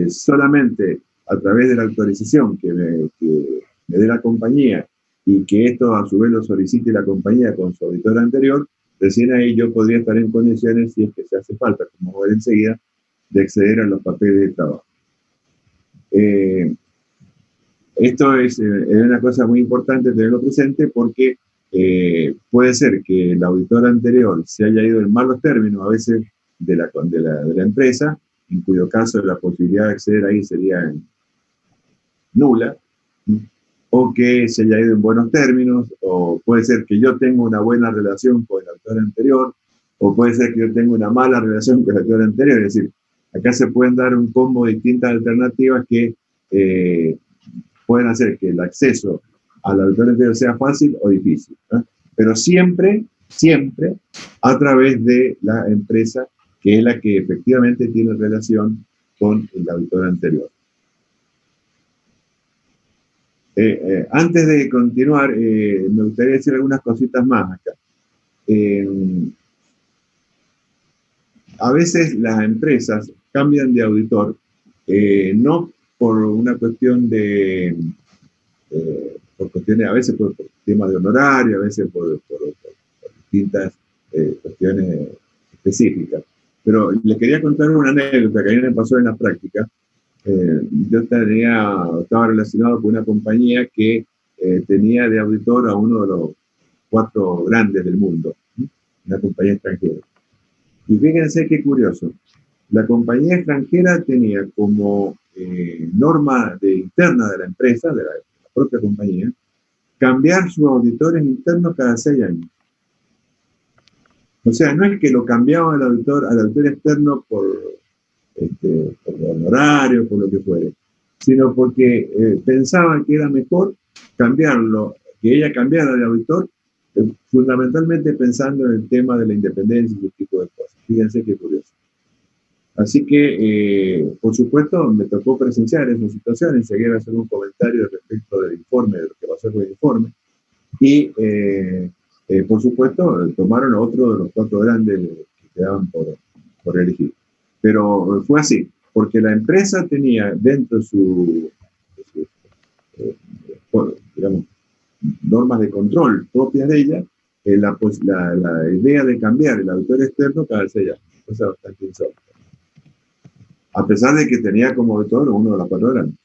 Solamente a través de la autorización que me dé la compañía y que esto a su vez lo solicite la compañía con su auditor anterior, recién ahí yo podría estar en condiciones, si es que se hace falta, como voy a ver enseguida, de acceder a los papeles de trabajo. Esto es una cosa muy importante tenerlo presente porque puede ser que el auditor anterior se haya ido en malos términos a veces de la empresa, en cuyo caso la posibilidad de acceder ahí sería nula, o que se haya ido en buenos términos, o puede ser que yo tenga una buena relación con el auditor anterior, o puede ser que yo tenga una mala relación con el auditor anterior. Es decir, acá se pueden dar un combo de distintas alternativas que pueden hacer que el acceso al auditor anterior sea fácil o difícil, ¿no? Pero siempre, siempre a través de la empresa que es la que efectivamente tiene relación con el auditor anterior. Antes de continuar, me gustaría decir algunas cositas más acá. A veces las empresas cambian de auditor, no por una cuestión por cuestiones, a veces por temas de honorario, a veces por distintas cuestiones específicas. Pero les quería contar una anécdota que a mí me pasó en la práctica. Yo estaba relacionado con una compañía que tenía de auditor a uno de los 4 grandes del mundo, una compañía extranjera. Y fíjense qué curioso, la compañía extranjera tenía como norma interna de la empresa, de la propia compañía, cambiar sus auditores internos cada 6 años. O sea, no es que lo cambiaba al auditor externo por honorario, por lo que fuere, sino porque pensaban que era mejor cambiarlo, que ella cambiara de auditor, fundamentalmente pensando en el tema de la independencia y ese tipo de cosas. Fíjense qué curioso. Así que, por supuesto, me tocó presenciar esas situaciones, llegué a hacer un comentario respecto del informe, de lo que pasó con el informe, y, por supuesto, tomaron a otro de los 4 grandes que quedaban por elegir. Pero fue así, porque la empresa tenía dentro de su digamos, normas de control propias de ella, la idea de cambiar el auditor externo cada 6 años. Cosa bastante insólita. A pesar de que tenía como auditor uno de los 4 grandes.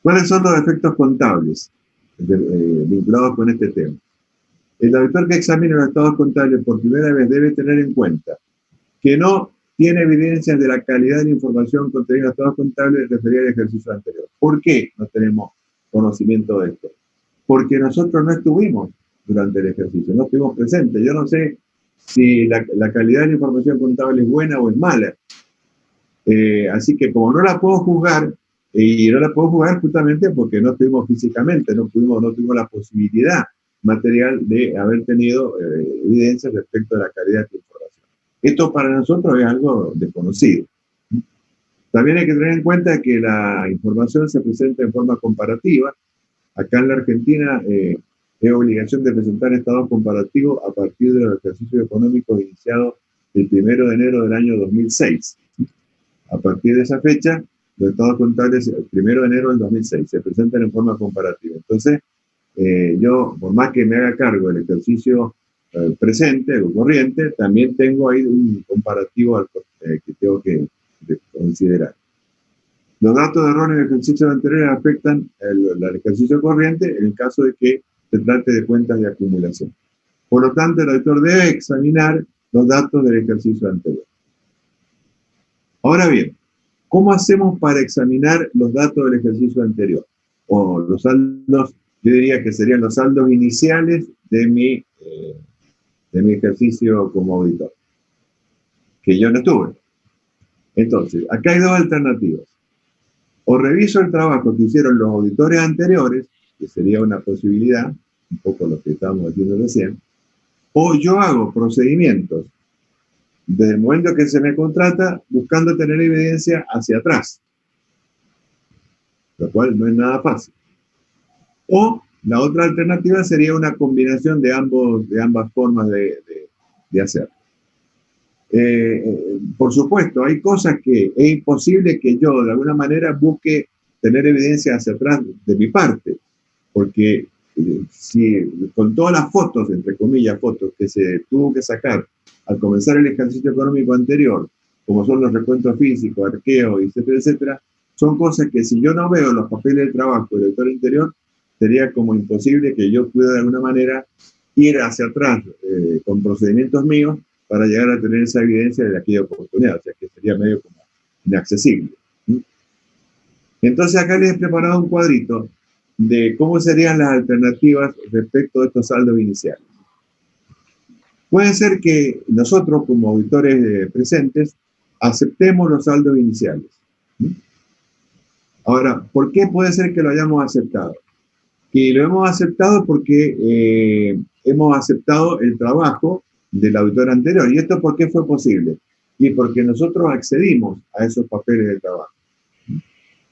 ¿Cuáles son los efectos contables vinculados con este tema? El auditor que examine los estados contables por primera vez debe tener en cuenta que no tiene evidencias de la calidad de la información contenida en los estados contables referida al ejercicio anterior. ¿Por qué no tenemos conocimiento de esto? Porque nosotros no estuvimos durante el ejercicio, no estuvimos presentes. Yo no sé si la calidad de la información contable es buena o es mala. Así que como no la puedo juzgar, y no la puedo juzgar justamente porque no estuvimos físicamente, no tuvimos la posibilidad material de haber tenido evidencias respecto a la calidad de la información. Esto para nosotros es algo desconocido. También hay que tener en cuenta que la información se presenta en forma comparativa. Acá en la Argentina es obligación de presentar estados comparativos a partir de los ejercicios económicos iniciados el 1 de enero del año 2006. A partir de esa fecha, los estados contables, el 1 de enero del 2006, se presentan en forma comparativa. Entonces, yo, por más que me haga cargo del ejercicio presente, o corriente, también tengo ahí un comparativo que tengo que considerar. Los datos de errores en ejercicios anteriores afectan el ejercicio corriente en el caso de que se trate de cuentas de acumulación. Por lo tanto, el auditor debe examinar los datos del ejercicio anterior. Ahora bien, ¿cómo hacemos para examinar los datos del ejercicio anterior? O los saldos, yo diría que serían los saldos iniciales de mi ejercicio como auditor, que yo no tuve. Entonces, acá hay 2 alternativas. O reviso el trabajo que hicieron los auditores anteriores, que sería una posibilidad, un poco lo que estábamos haciendo recién, o yo hago procedimientos desde el momento que se me contrata buscando tener evidencia hacia atrás, lo cual no es nada fácil. O la otra alternativa sería una combinación de ambas formas de hacerlo. Por supuesto, hay cosas que es imposible que yo de alguna manera busque tener evidencia hacia atrás de mi parte, porque si con todas las fotos, entre comillas, fotos que se tuvo que sacar al comenzar el ejercicio económico anterior, como son los recuentos físicos, arqueos, etcétera, etcétera, son cosas que si yo no veo los papeles de trabajo del auditor interior, sería como imposible que yo pueda de alguna manera ir hacia atrás con procedimientos míos para llegar a tener esa evidencia de aquella oportunidad, o sea que sería medio como inaccesible. Entonces acá les he preparado un cuadrito de cómo serían las alternativas respecto a estos saldos iniciales. Puede ser que nosotros como auditores presentes aceptemos los saldos iniciales. Ahora, ¿por qué puede ser que lo hayamos aceptado? Que lo hemos aceptado porque hemos aceptado el trabajo del auditor anterior. ¿Y esto por qué fue posible? Y porque nosotros accedimos a esos papeles de trabajo.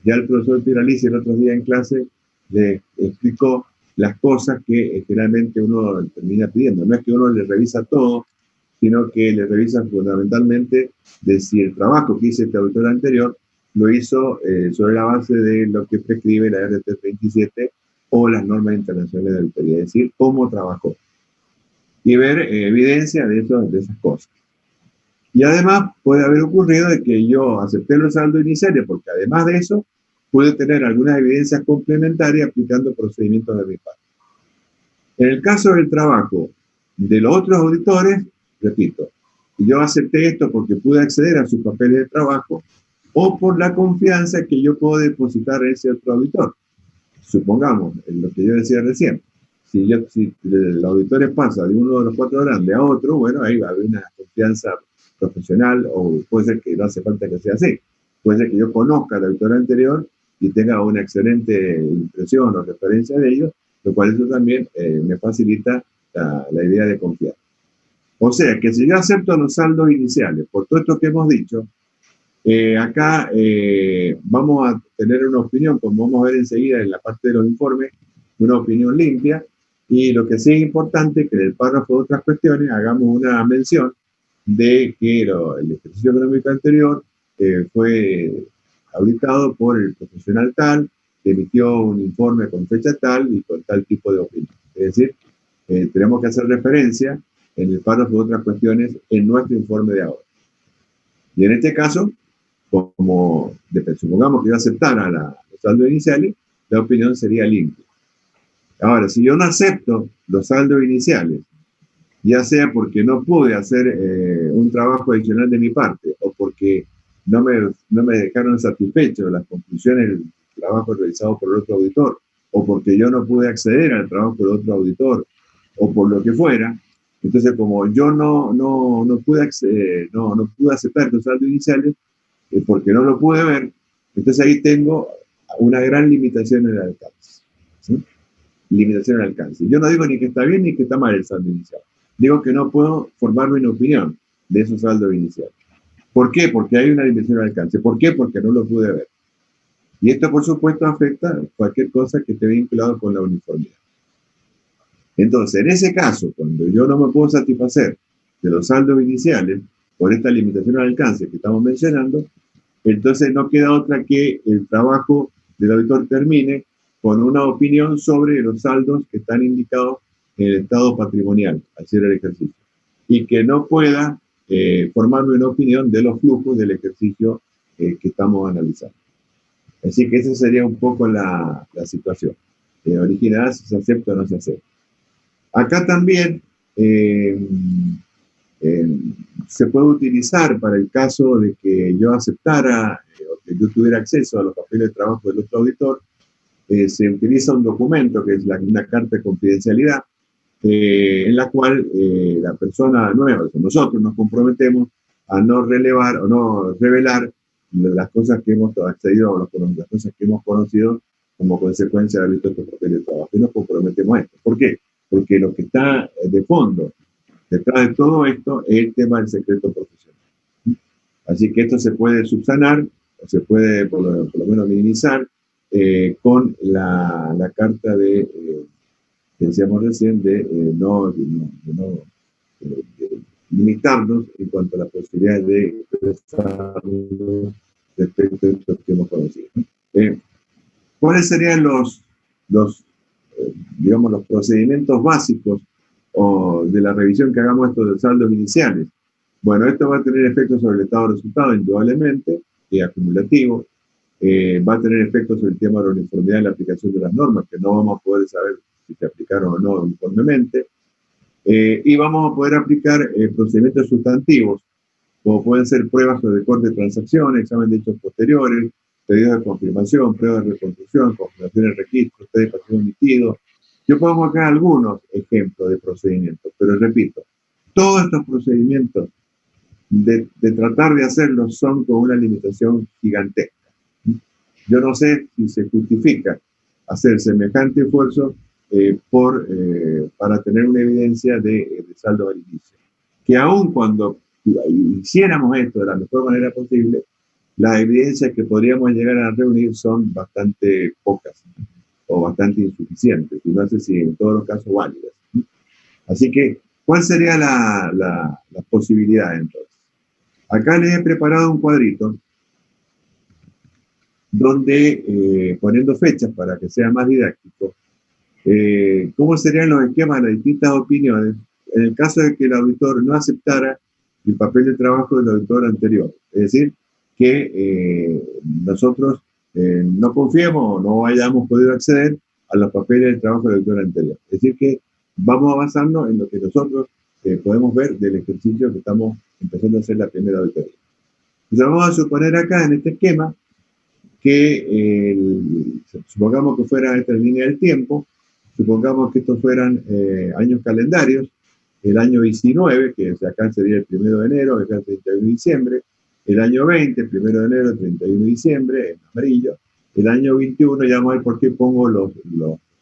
Ya el profesor Piralici el otro día en clase le explicó las cosas que generalmente uno termina pidiendo. No es que uno le revisa todo, sino que le revisa fundamentalmente de si el trabajo que hizo este auditor anterior lo hizo sobre la base de lo que prescribe la RT 37 o las normas internacionales de auditoría, es decir, cómo trabajó. Y ver evidencia de esas cosas. Y además puede haber ocurrido de que yo acepté los saldos iniciales porque además de eso puede tener algunas evidencias complementarias aplicando procedimientos de mi parte. En el caso del trabajo de los otros auditores, repito, yo acepté esto porque pude acceder a sus papeles de trabajo o por la confianza que yo puedo depositar en ese otro auditor. Supongamos, en lo que yo decía recién, si el auditor pasa de uno de los 4 grandes a otro, bueno, ahí va a haber una confianza profesional, o puede ser que no hace falta que sea así. Puede ser que yo conozca al auditor anterior y tenga una excelente impresión o referencia de ellos, lo cual eso también me facilita la idea de confiar. O sea, que si yo acepto los saldos iniciales, por todo esto que hemos dicho, acá vamos a tener una opinión, como vamos a ver enseguida en la parte de los informes, una opinión limpia, y lo que sí es importante es que en el párrafo de otras cuestiones hagamos una mención de que el ejercicio económico anterior fue auditado por el profesional tal, que emitió un informe con fecha tal y con tal tipo de opinión. Es decir, tenemos que hacer referencia en el párrafo de otras cuestiones en nuestro informe de ahora. Y en este caso, como supongamos que yo aceptara los saldos iniciales, la opinión sería limpia. Ahora, si yo no acepto los saldos iniciales, ya sea porque no pude hacer un trabajo adicional de mi parte, o porque no me dejaron satisfecho las conclusiones del trabajo realizado por el otro auditor, o porque yo no pude acceder al trabajo del otro auditor, o por lo que fuera, entonces como yo no pude aceptar los saldos iniciales, porque no lo pude ver, entonces ahí tengo una gran limitación en el alcance. ¿Sí? Limitación en el alcance. Yo no digo ni que está bien ni que está mal el saldo inicial. Digo que no puedo formarme una opinión de esos saldos iniciales. ¿Por qué? Porque hay una limitación en el alcance. ¿Por qué? Porque no lo pude ver. Y esto, por supuesto, afecta cualquier cosa que esté vinculado con la uniformidad. Entonces, en ese caso, cuando yo no me puedo satisfacer de los saldos iniciales por esta limitación al alcance que estamos mencionando, entonces no queda otra que el trabajo del auditor termine con una opinión sobre los saldos que están indicados en el estado patrimonial al hacer el ejercicio, y que no pueda formarme una opinión de los flujos del ejercicio que estamos analizando. Así que esa sería un poco la situación. Original, si se acepta o no se acepta. Acá también se puede utilizar para el caso de que yo aceptara o que yo tuviera acceso a los papeles de trabajo del otro auditor, se utiliza un documento que es una carta de confidencialidad, en la cual la persona nueva, nosotros nos comprometemos a no relevar o no revelar las cosas que hemos accedido o las cosas que hemos conocido como consecuencia de haber visto estos papeles de trabajo. Y nos comprometemos a esto. ¿Por qué? Porque lo que está de fondo detrás de todo esto es el tema del secreto profesional. Así que esto se puede subsanar, o se puede por lo menos minimizar, con la carta de, que decíamos recién, de limitarnos en cuanto a la posibilidad de expresarnos respecto a esto que hemos conocido. ¿Cuáles serían digamos, los procedimientos básicos de la revisión que hagamos estos de saldos iniciales? Bueno, esto va a tener efectos sobre el estado de resultados, indudablemente, acumulativo. Va a tener efectos sobre el tema de la uniformidad en la aplicación de las normas, que no vamos a poder saber si se aplicaron o no uniformemente. Y vamos a poder aplicar procedimientos sustantivos, como pueden ser pruebas de corte de transacciones, examen de hechos posteriores, pedidos de confirmación, pruebas de reconstrucción, confirmación de registro, ustedes de pasión emitido. Yo pongo acá algunos ejemplos de procedimientos, pero repito, todos estos procedimientos de tratar de hacerlos son con una limitación gigantesca. Yo no sé si se justifica hacer semejante esfuerzo para tener una evidencia de saldo al inicio. Que aun cuando hiciéramos esto de la mejor manera posible, las evidencias que podríamos llegar a reunir son bastante pocas o bastante insuficientes, y no sé si en todos los casos válidas. Así que, ¿cuál sería la posibilidad entonces? Acá les he preparado un cuadrito donde, poniendo fechas para que sea más didáctico, cómo serían los esquemas de las distintas opiniones en el caso de que el auditor no aceptara el papel de trabajo del auditor anterior. Es decir, que nosotros no confiemos o no hayamos podido acceder a los papeles de trabajo del auditor anterior. Es decir, que vamos a basarnos en lo que nosotros podemos ver del ejercicio que estamos empezando a hacer la primera auditoría. Entonces vamos a suponer acá en este esquema que, supongamos que fuera esta línea del tiempo, supongamos que estos fueran años calendarios, el año 19, que acá sería el 1 de enero, acá el 31 de diciembre, el año 20, 1 de enero, 31 de diciembre, en amarillo, el año 21, ya vamos a ver por qué pongo los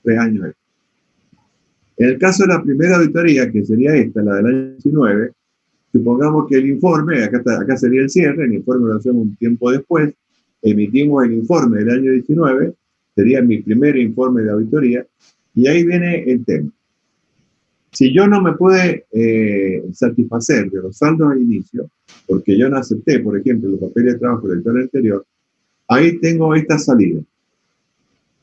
3 años. En el caso de la primera auditoría, que sería esta, la del año 19, supongamos que el informe, acá sería el cierre, el informe lo hacemos un tiempo después, emitimos el informe del año 19, sería mi primer informe de auditoría, y ahí viene el tema. Si yo no me pude satisfacer de los saldos al inicio, porque yo no acepté, por ejemplo, los papeles de trabajo del auditor anterior, ahí tengo esta salida.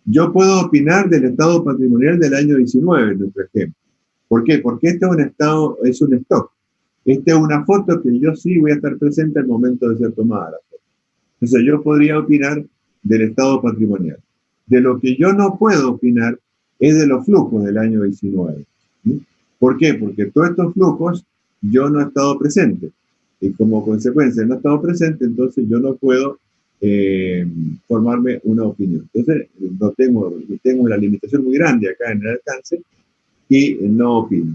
Yo puedo opinar del estado patrimonial del año 19, en nuestro ejemplo. ¿Por qué? Porque este es un stock. Esta es una foto que yo sí voy a estar presente al momento de ser tomada la foto. Entonces yo podría opinar del estado patrimonial. De lo que yo no puedo opinar es de los flujos del año 19. ¿Sí? ¿Por qué? Porque todos estos flujos yo no he estado presente. Y como consecuencia de no he estado presente, entonces yo no puedo formarme una opinión. Entonces tengo una limitación muy grande acá en el alcance y no opino.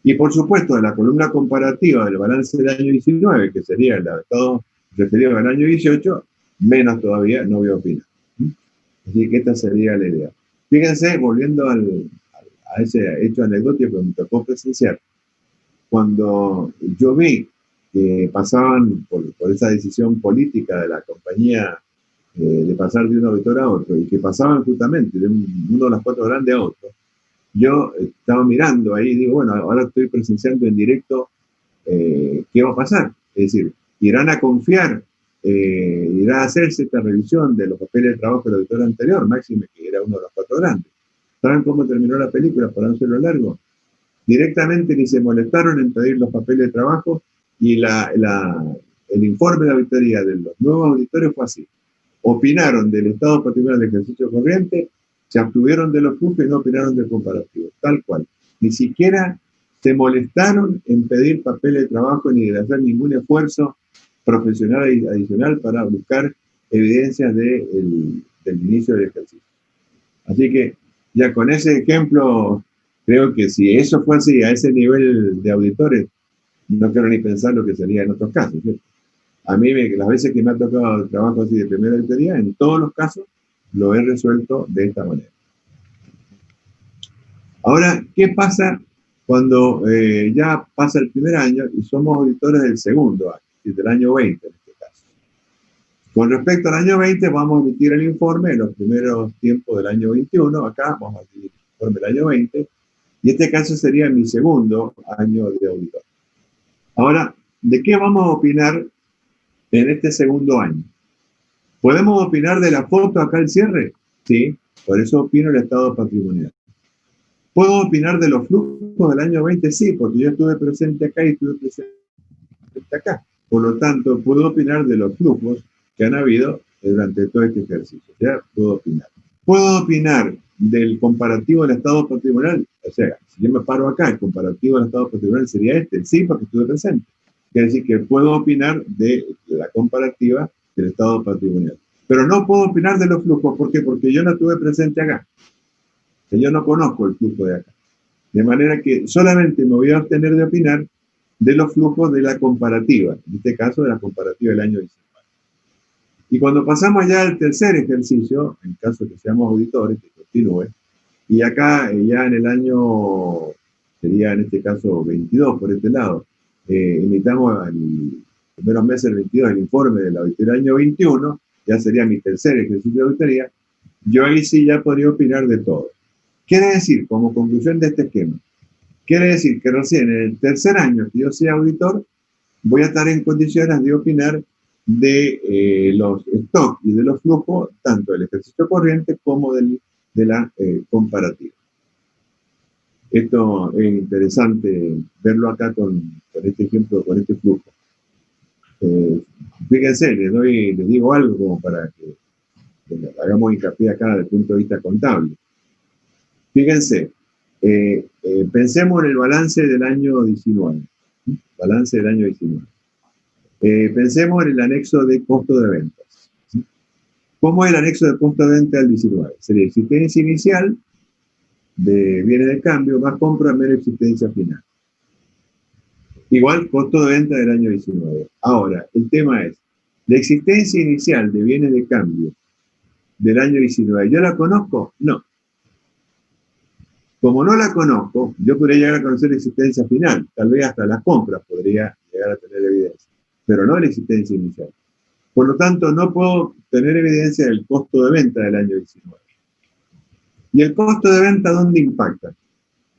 Y por supuesto, de la columna comparativa del balance del año 19, que sería el estado referido al año 18, menos todavía no voy a opinar. Así que esta sería la idea. Fíjense, volviendo a ese hecho anecdótico que me tocó presenciar, cuando yo vi que pasaban por esa decisión política de la compañía de pasar de un auditor a otro, y que pasaban justamente de uno de los 4 grandes a otro, yo estaba mirando ahí y digo, bueno, ahora estoy presenciando en directo qué va a pasar. Es decir, irán a confiar, irá a hacerse esta revisión de los papeles de trabajo del auditor anterior, máxime que era uno de los 4 grandes. ¿Saben cómo terminó la película? Para no hacerlo largo. Directamente ni se molestaron en pedir los papeles de trabajo y el informe de auditoría de los nuevos auditores fue así. Opinaron del estado patrimonial del ejercicio corriente, se abstuvieron de los flujos y no opinaron del comparativo, tal cual. Ni siquiera se molestaron en pedir papeles de trabajo ni de hacer ningún esfuerzo profesional adicional para buscar evidencias del inicio del ejercicio. Así que ya con ese ejemplo, creo que si eso fue así a ese nivel de auditores, no quiero ni pensar lo que sería en otros casos, ¿cierto? A mí, las veces que me ha tocado el trabajo así de primera auditoría, en todos los casos, lo he resuelto de esta manera. Ahora, ¿qué pasa cuando ya pasa el primer año y somos auditores del segundo año, del año 20 en este caso? Con respecto al año 20, vamos a emitir el informe en los primeros tiempos del año 21. Acá vamos a emitir el informe del año 20. Y este caso sería mi segundo año de auditor. Ahora, ¿de qué vamos a opinar en este segundo año? ¿Podemos opinar de la foto acá al cierre? Sí, por eso opino el estado patrimonial. ¿Puedo opinar de los flujos del año 20? Sí, porque yo estuve presente acá y estuve presente acá. Por lo tanto, puedo opinar de los flujos que han habido durante todo este ejercicio. Ya puedo opinar. ¿Puedo opinar del comparativo del estado patrimonial? O sea, si yo me paro acá, el comparativo del estado patrimonial sería este. Sí, porque estuve presente. Quiere decir que puedo opinar de la comparativa del estado patrimonial. Pero no puedo opinar de los flujos. ¿Por qué? Porque yo no estuve presente acá. Que yo no conozco el flujo de acá. De manera que solamente me voy a obtener de opinar de los flujos de la comparativa, en este caso de la comparativa del año 19. Y cuando pasamos ya al tercer ejercicio, en caso de que seamos auditores, que continúe, y acá ya en el año, sería en este caso 22 por este lado, imitamos el primeros meses del 22 el informe de la auditoría del año 21, ya sería mi tercer ejercicio de auditoría, yo ahí sí ya podría opinar de todo. Quiere decir, como conclusión de este esquema, quiere decir que recién en el tercer año que yo sea auditor, voy a estar en condiciones de opinar de los stocks y de los flujos, tanto del ejercicio corriente como de la comparativa. Esto es interesante verlo acá con este ejemplo, con este flujo. Fíjense, les digo algo como para que hagamos hincapié acá desde el punto de vista contable. Fíjense, pensemos en el balance del año 19. Balance del año 19. Pensemos en el anexo de costo de ventas. ¿Cómo es el anexo de costo de venta del 19? Sería existencia inicial de bienes de cambio más compra menos existencia final. Igual costo de venta del año 19. Ahora, el tema es, la existencia inicial de bienes de cambio del año 19, ¿yo la conozco? No. Como no la conozco, yo podría llegar a conocer la existencia final, tal vez hasta las compras podría llegar a tener evidencia, pero no la existencia inicial. Por lo tanto, no puedo tener evidencia del costo de venta del año 19. ¿Y el costo de venta dónde impacta?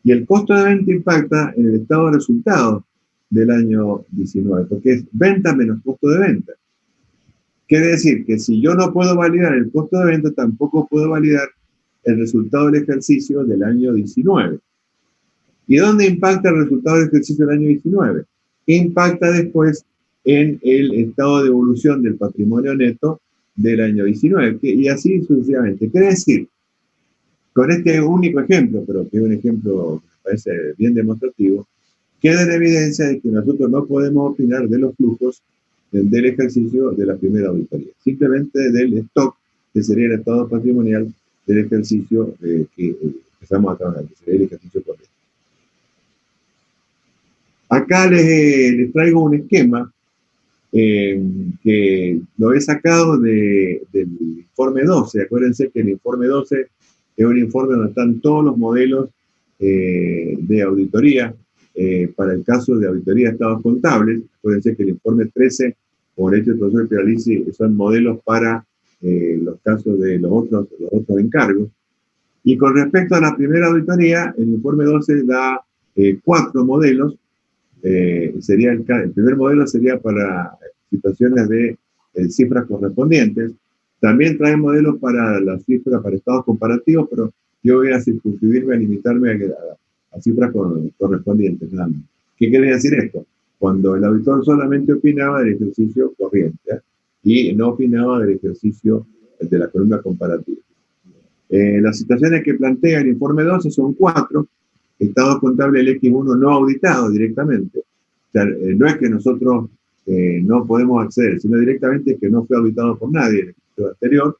Y el costo de venta impacta en el estado de resultados del año 19, porque es venta menos costo de venta. Quiere decir que si yo no puedo validar el costo de venta, tampoco puedo validar el resultado del ejercicio del año 19. ¿Y dónde impacta el resultado del ejercicio del año 19? Impacta después en el estado de evolución del patrimonio neto del año 19, y así sucesivamente. Quiere decir, con este único ejemplo, pero que es un ejemplo que me parece bien demostrativo, queda en evidencia de que nosotros no podemos opinar de los flujos del ejercicio de la primera auditoría, simplemente del stock, que sería el estado patrimonial del ejercicio que empezamos a trabajar, que sería el ejercicio corriente. Acá les traigo un esquema que lo he sacado del informe 12. Acuérdense que el informe 12 es un informe donde están todos los modelos de auditoría para el caso de auditoría de estados contables. Acuérdense que el informe 13, como el hecho del profesor Piralizzi, son modelos para los casos de los otros encargos. Y con respecto a la primera auditoría, el informe 12 da 4 modelos. El primer modelo sería para situaciones de cifras correspondientes. También trae modelos para las cifras, para estados comparativos, pero yo voy a circunscribirme, a limitarme a cifras correspondientes. Nada más. ¿Qué quiere decir esto? Cuando el auditor solamente opinaba del ejercicio corriente y no opinaba del ejercicio de la columna comparativa. Las situaciones que plantea el informe 12 son 4. Estado contable del X1 no auditado directamente. O sea, no es que nosotros no podemos acceder, sino directamente que no fue auditado por nadie en el ejercicio anterior,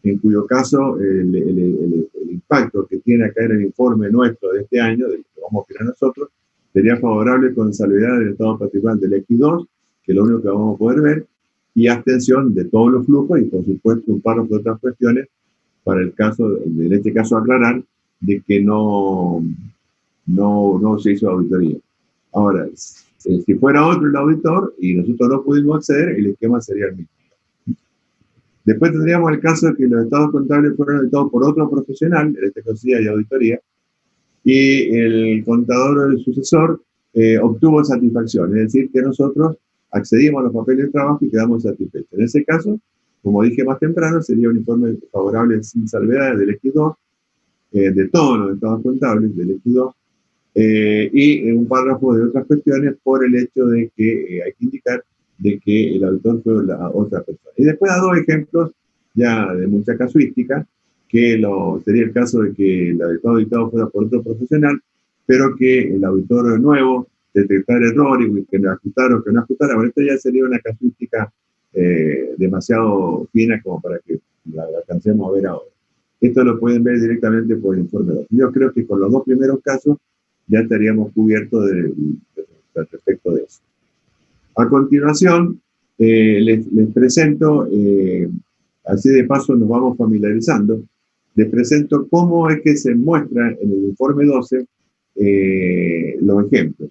en cuyo caso el impacto que tiene acá en el informe nuestro de este año, del que vamos a opinar nosotros, sería favorable con salvedad del estado patrimonial del X2, que es lo único que vamos a poder ver, y abstención de todos los flujos y por supuesto un párrafo de otras cuestiones para el caso, en este caso aclarar, de que no se hizo auditoría. Ahora, si fuera otro el auditor y nosotros no pudimos acceder, el esquema sería el mismo. Después tendríamos el caso de que los estados contables fueron auditados por otro profesional, en este caso hay auditoría, y el contador o el sucesor obtuvo satisfacción, es decir, que nosotros accedimos a los papeles de trabajo y quedamos satisfechos. En ese caso, como dije más temprano, sería un informe favorable sin salvedades del X2, de todos los estados contables del X2, y un párrafo de otras cuestiones por el hecho de que hay que indicar de que el auditor fue la otra persona. Y después da 2 ejemplos ya de mucha casuística, que sería el caso de que el auditor auditado fuera por otro profesional, pero que el auditor nuevo detectara errores, que no ajustara o que no ajustara. Bueno, esto ya sería una casuística demasiado fina como para que la alcancemos a ver ahora. Esto lo pueden ver directamente por el informe 2. Yo creo que con los 2 primeros casos ya estaríamos cubiertos respecto de eso. A continuación, les presento, así de paso nos vamos familiarizando, les presento cómo es que se muestra en el informe 12 los ejemplos.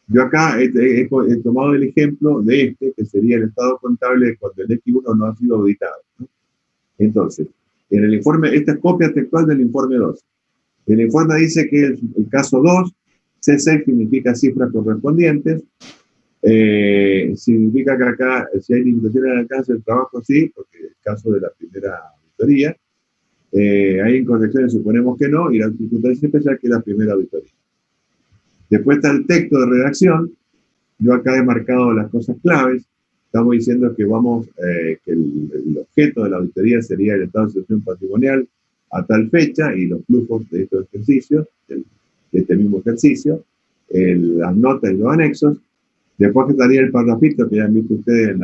Yo acá he tomado el ejemplo de que sería el estado contable cuando el X1 no ha sido auditado, ¿no? Entonces, en el informe, esta es copia textual del informe 12. El informe dice que el caso 2, C6 significa cifras correspondientes, significa que acá, si hay limitaciones al alcance del trabajo, sí, porque es el caso de la primera auditoría. Hay incorrecciones, suponemos que no, y la circunstancia especial que es la primera auditoría. Después está el texto de redacción. Yo acá he marcado las cosas claves. Estamos diciendo que que el objeto de la auditoría sería el estado de situación patrimonial a tal fecha y los flujos de estos ejercicios, de este mismo ejercicio, las notas y los anexos. Después que estaría el parrafito que ya han visto ustedes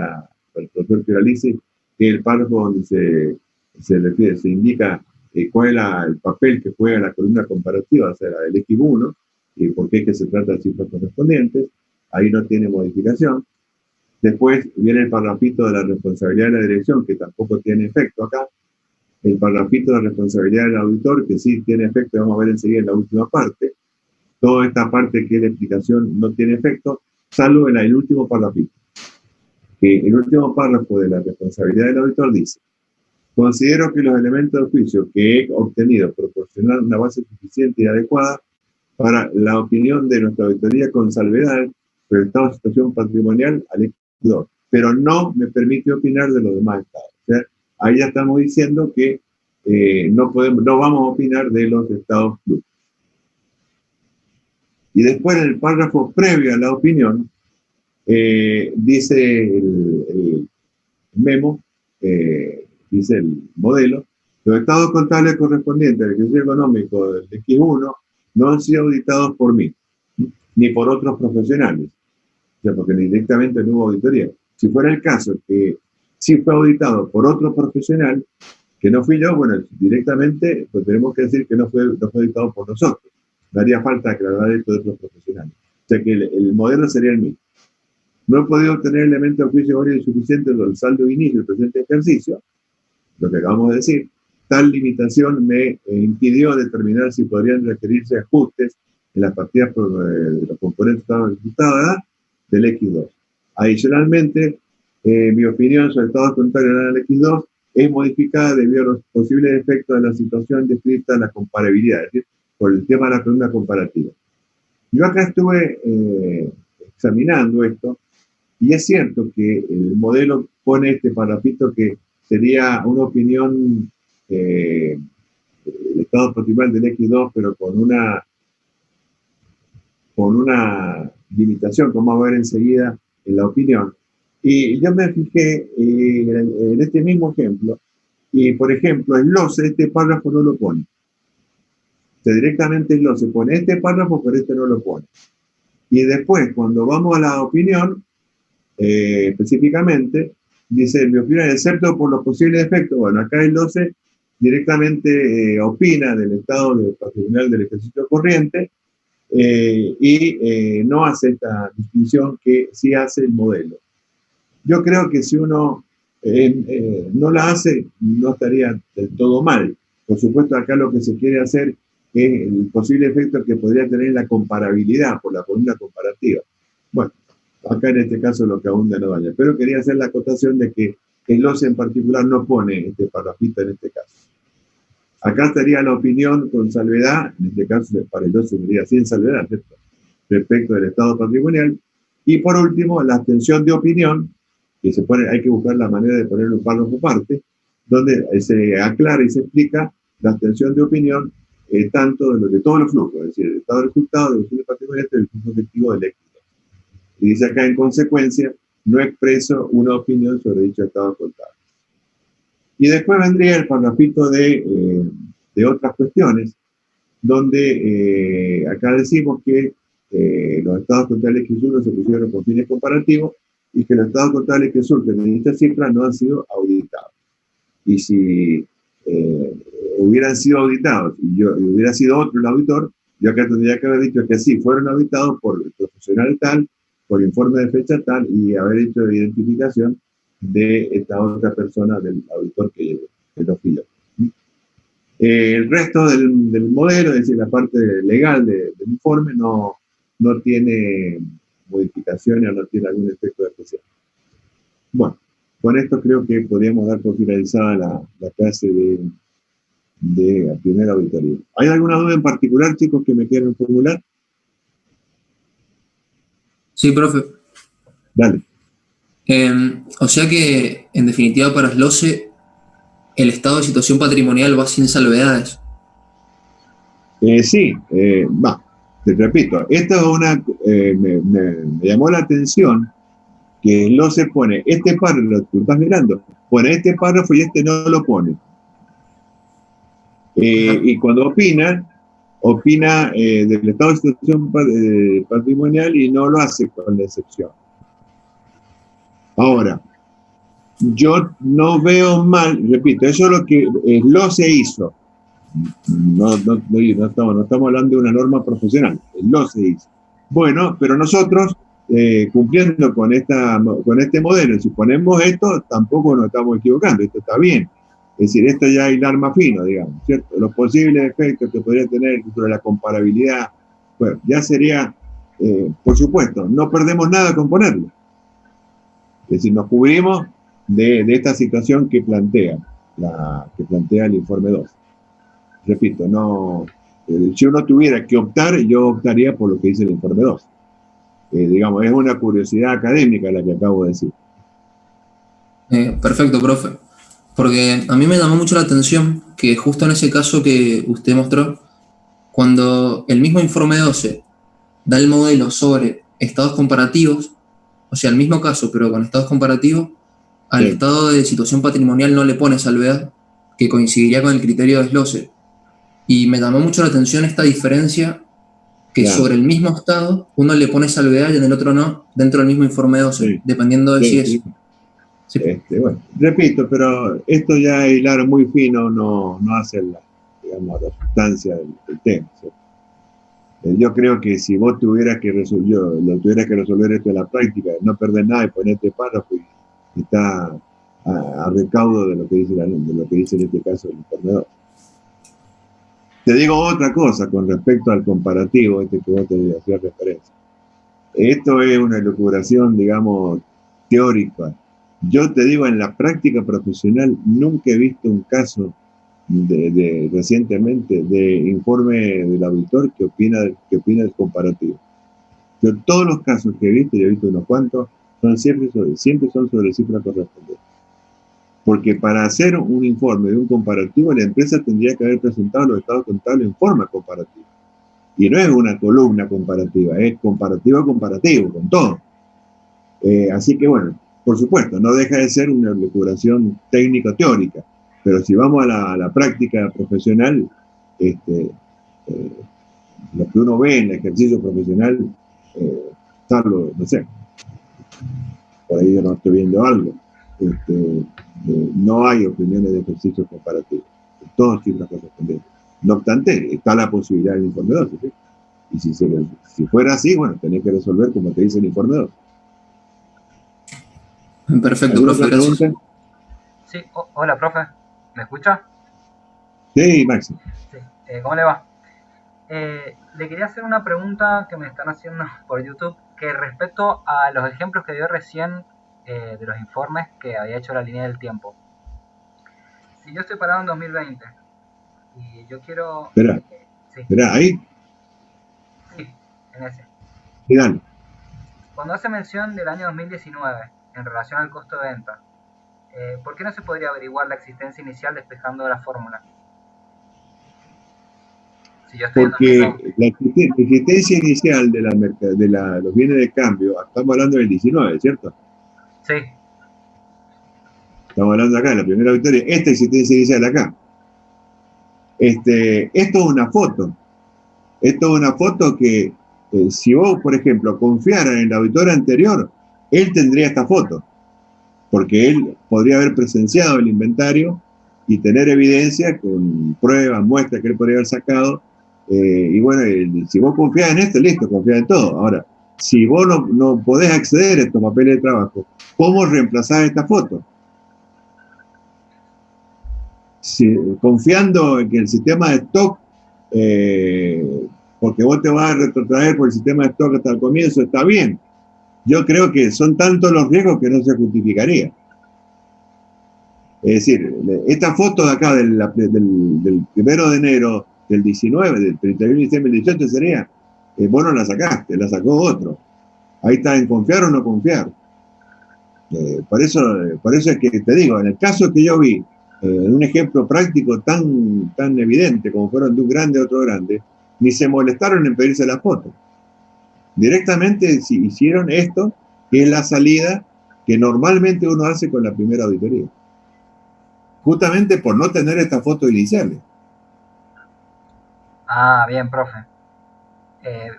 el profesor Piralici, que es el párrafo donde se indica cuál es el papel que juega la columna comparativa, o sea, la del X1, y por qué es que se trata de cifras correspondientes. Ahí no tiene modificación. Después viene el parrafito de la responsabilidad de la dirección, que tampoco tiene efecto acá. El parrafito de la responsabilidad del auditor, que sí tiene efecto, vamos a ver enseguida en la última parte. Toda esta parte que es la explicación no tiene efecto, salvo en el último parrafito. Que el último párrafo de la responsabilidad del auditor dice: considero que los elementos de juicio que he obtenido proporcionan una base suficiente y adecuada para la opinión de nuestra auditoría con salvedad sobre el estado de situación patrimonial al X2, pero no me permite opinar de los demás estados. O sea, ahí ya estamos diciendo que no vamos a opinar de los estados plus. Y después, en el párrafo previo a la opinión, dice el memo, dice el modelo: los estados contables correspondientes al ejercicio económico del X1 no han sido auditados por mí, ni por otros profesionales, o sea, porque directamente no hubo auditoría. Si fuera el caso que sí fue auditado por otro profesional, que no fui yo, bueno, directamente pues tenemos que decir que no fue auditado por nosotros. Daría falta aclarar esto de otros profesionales. O sea que el modelo sería el mismo. No he podido obtener elementos de juicio válidos y suficientes del saldo de inicio del presente ejercicio, lo que acabamos de decir. Tal limitación me impidió determinar si podrían requerirse ajustes en las partidas de los componentes del X2. Adicionalmente, mi opinión sobre estados contrarios al X2 es modificada debido a los posibles efectos de la situación descrita en la comparabilidad, es decir, por el tema de la columna comparativa. Yo acá estuve examinando esto, y es cierto que el modelo pone este parrafito que sería una opinión del estado patrimonial del X2, pero con una limitación, como vamos a ver enseguida en la opinión. Y yo me fijé en este mismo ejemplo, y por ejemplo, el LOCE, este párrafo no lo pone. O sea, directamente el LOCE pone este párrafo, pero este no lo pone. Y después, cuando vamos a la opinión, específicamente, dice: mi opinión, excepto por los posibles efectos. Bueno, acá el 12 directamente opina del estado patrimonial del ejercicio corriente y no hace esta distinción que sí hace el modelo. Yo creo que si uno no la hace, no estaría del todo mal. Por supuesto, acá lo que se quiere hacer es el posible efecto que podría tener la comparabilidad por la columna comparativa. Bueno, acá en este caso lo que abunda no daña. Pero quería hacer la acotación de que el LOCE en particular no pone este parrafito en este caso. Acá estaría la opinión con salvedad, en este caso para el LOCE sería sin salvedad, ¿cierto?, respecto del estado patrimonial. Y por último, la abstención de opinión, que hay que buscar la manera de ponerlo en párrafo aparte, donde se aclara y se explica la abstención de opinión tanto de todos los flujos, es decir, el estado de resultado, del flujo patrimonial y el flujo efectivo del X2. Y dice acá, en consecuencia, no expreso una opinión sobre dicho estado contable. Y después vendría el parrafito de otras cuestiones, donde acá decimos que los estados contables X1 se pusieron con fines comparativos y que los estados contables que surgen en esta cifra no han sido auditados. Y si hubieran sido auditados y hubiera sido otro el auditor, yo acá tendría que haber dicho que sí, fueron auditados por el profesional tal, por informe de fecha tal, y haber hecho identificación de esta otra persona del auditor que lo fijó. El resto del modelo, es decir, la parte legal del informe, no tiene modificaciones o no tiene algún efecto especial. Bueno, con esto creo que podríamos dar por finalizada la clase de primera auditoría. ¿Hay alguna duda en particular, chicos, que me quieran formular? Sí, profe. Dale. O sea que, en definitiva, para SLOCE, el estado de situación patrimonial va sin salvedades. Sí, te repito, esto es me llamó la atención que no se pone este párrafo, tú estás mirando, pone este párrafo y este no lo pone. Y cuando opina del estado de situación patrimonial y no lo hace con la excepción. Ahora, yo no veo mal, repito, eso es lo que lo se hizo. No estamos hablando de una norma profesional, lo se hizo. Bueno, pero nosotros, cumpliendo con este modelo, si ponemos esto, tampoco nos estamos equivocando, esto está bien. Es decir, esto ya es hilar más fino, digamos, ¿cierto? Los posibles efectos que podría tener sobre la comparabilidad, bueno, ya sería, por supuesto, no perdemos nada con ponerlo. Es decir, nos cubrimos de esta situación que plantea el informe 2. Repito, no, si uno tuviera que optar, yo optaría por lo que dice el informe 2. Digamos, es una curiosidad académica la que acabo de decir. Perfecto, profe. Porque a mí me llamó mucho la atención que justo en ese caso que usted mostró, cuando el mismo informe 12 da el modelo sobre estados comparativos, o sea, el mismo caso, pero con estados comparativos, al Sí. estado de situación patrimonial no le pone salvedad, que coincidiría con el criterio de desglose. Y me llamó mucho la atención esta diferencia, que Claro. sobre el mismo estado uno le pone salvedad y en el otro no, dentro del mismo informe 12, Sí. dependiendo de si es. Sí. Sí. Bueno, repito, pero esto ya es hilar muy fino, no hace digamos, la sustancia del tema. ¿Sí? Yo creo que si vos tuvieras que resolver esto en la práctica, no perder nada y ponerte párrafo y está a recaudo de lo que dice en este caso el informe. Te digo otra cosa con respecto al comparativo que vos te hacías referencia. Esto es una elucubración, digamos, teórica. Yo te digo, en la práctica profesional nunca he visto un caso recientemente de informe del auditor que opina del comparativo. Yo todos los casos que he visto unos cuantos, siempre son sobre cifras correspondientes. Porque para hacer un informe de un comparativo, la empresa tendría que haber presentado los estados contables en forma comparativa. Y no es una columna comparativa, es comparativo, con todo. Así que bueno, por supuesto, no deja de ser una elucubración técnico-teórica, pero si vamos a la práctica profesional, lo que uno ve en el ejercicio profesional, no sé, por ahí yo no estoy viendo algo, no hay opiniones de ejercicios comparativos, todos cifras correspondientes. No obstante, está la posibilidad del informe 2, ¿sí? Y si fuera así, bueno, tenés que resolver como te dice el informe 2. Perfecto, ¿Alguna profe, otra gracias. pregunta? Sí, hola, profe. ¿Me escucha? Sí, Maxi. Sí, ¿cómo le va? Le quería hacer una pregunta que me están haciendo por YouTube, que respecto a los ejemplos que dio recién de los informes que había hecho la línea del tiempo. Si yo estoy parado en 2020 y yo quiero... Espera, ahí. Sí, en ese. Sí, dale. Cuando hace mención del año 2019 en relación al costo de venta, ¿por qué no se podría averiguar la existencia inicial despejando la fórmula? Si yo estoy en Porque 2020. la existencia inicial de los bienes de cambio, estamos hablando del 19, ¿cierto? Sí. Estamos hablando acá de la primera victoria, esta existencia inicial acá. Esto es una foto. Esto es una foto que, si vos, por ejemplo, confiaras en el auditor anterior, él tendría esta foto, porque él podría haber presenciado el inventario y tener evidencia con pruebas, muestras que él podría haber sacado. Y bueno, si vos confías en esto, listo, confía en todo. Ahora, si vos no podés acceder a estos papeles de trabajo, ¿cómo reemplazar esta foto? Confiando en que el sistema de stock, porque vos te vas a retrotraer por el sistema de stock hasta el comienzo, está bien. Yo creo que son tantos los riesgos que no se justificaría. Es decir, esta foto de acá del 1 de enero del 19, del 31 de diciembre del 18 sería, vos no la sacaste, la sacó otro. Ahí está en confiar o no confiar. Por eso es que te digo, en el caso que yo vi, en un ejemplo práctico tan evidente como fueron de un grande a otro grande, ni se molestaron en pedirse la foto. Directamente hicieron esto, que es la salida que normalmente uno hace con la primera auditoría. Justamente por no tener estas fotos iniciales. Ah, bien, profe.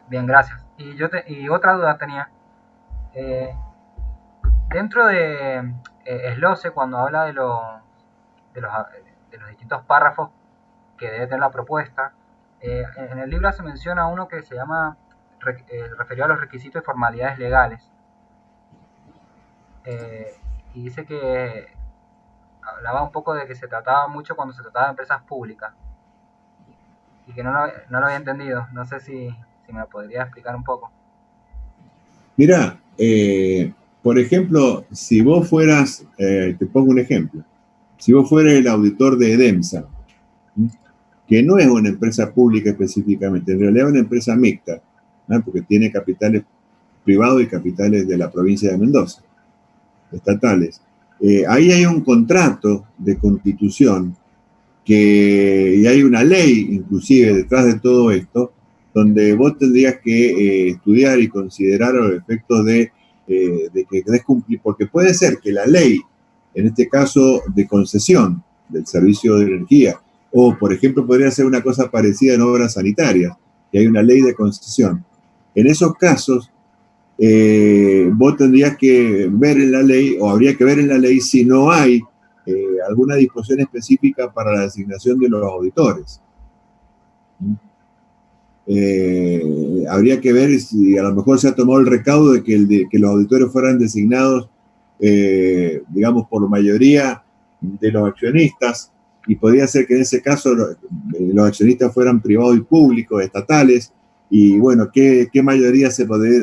Bien, gracias. Y otra duda tenía. Dentro de SLOCE, cuando habla de los distintos párrafos que debe tener la propuesta, en el libro se menciona uno que se llama referido a los requisitos y formalidades legales. Y dice que hablaba un poco de que se trataba mucho cuando se trataba de empresas públicas y que no lo había entendido. No sé si me lo podría explicar un poco. Mira, por ejemplo, si vos fueras, te pongo un ejemplo, si vos fueras el auditor de EDEMSA, que no es una empresa pública específicamente, en realidad es una empresa mixta, ¿no? Porque tiene capitales privados y capitales de la provincia de Mendoza, estatales. Ahí hay un contrato de constitución y hay una ley inclusive detrás de todo esto, donde vos tendrías que estudiar y considerar los efectos de que querés cumplir, porque puede ser que la ley, en este caso de concesión del servicio de energía, o por ejemplo podría ser una cosa parecida en obras sanitarias, que hay una ley de concesión. En esos casos, vos tendrías que ver en la ley, o habría que ver en la ley si no hay alguna disposición específica para la designación de los auditores. Habría que ver si a lo mejor se ha tomado el recaudo de que los auditores fueran designados, digamos, por mayoría de los accionistas, y podría ser que en ese caso los accionistas fueran privados y públicos, estatales, y bueno, ¿qué mayoría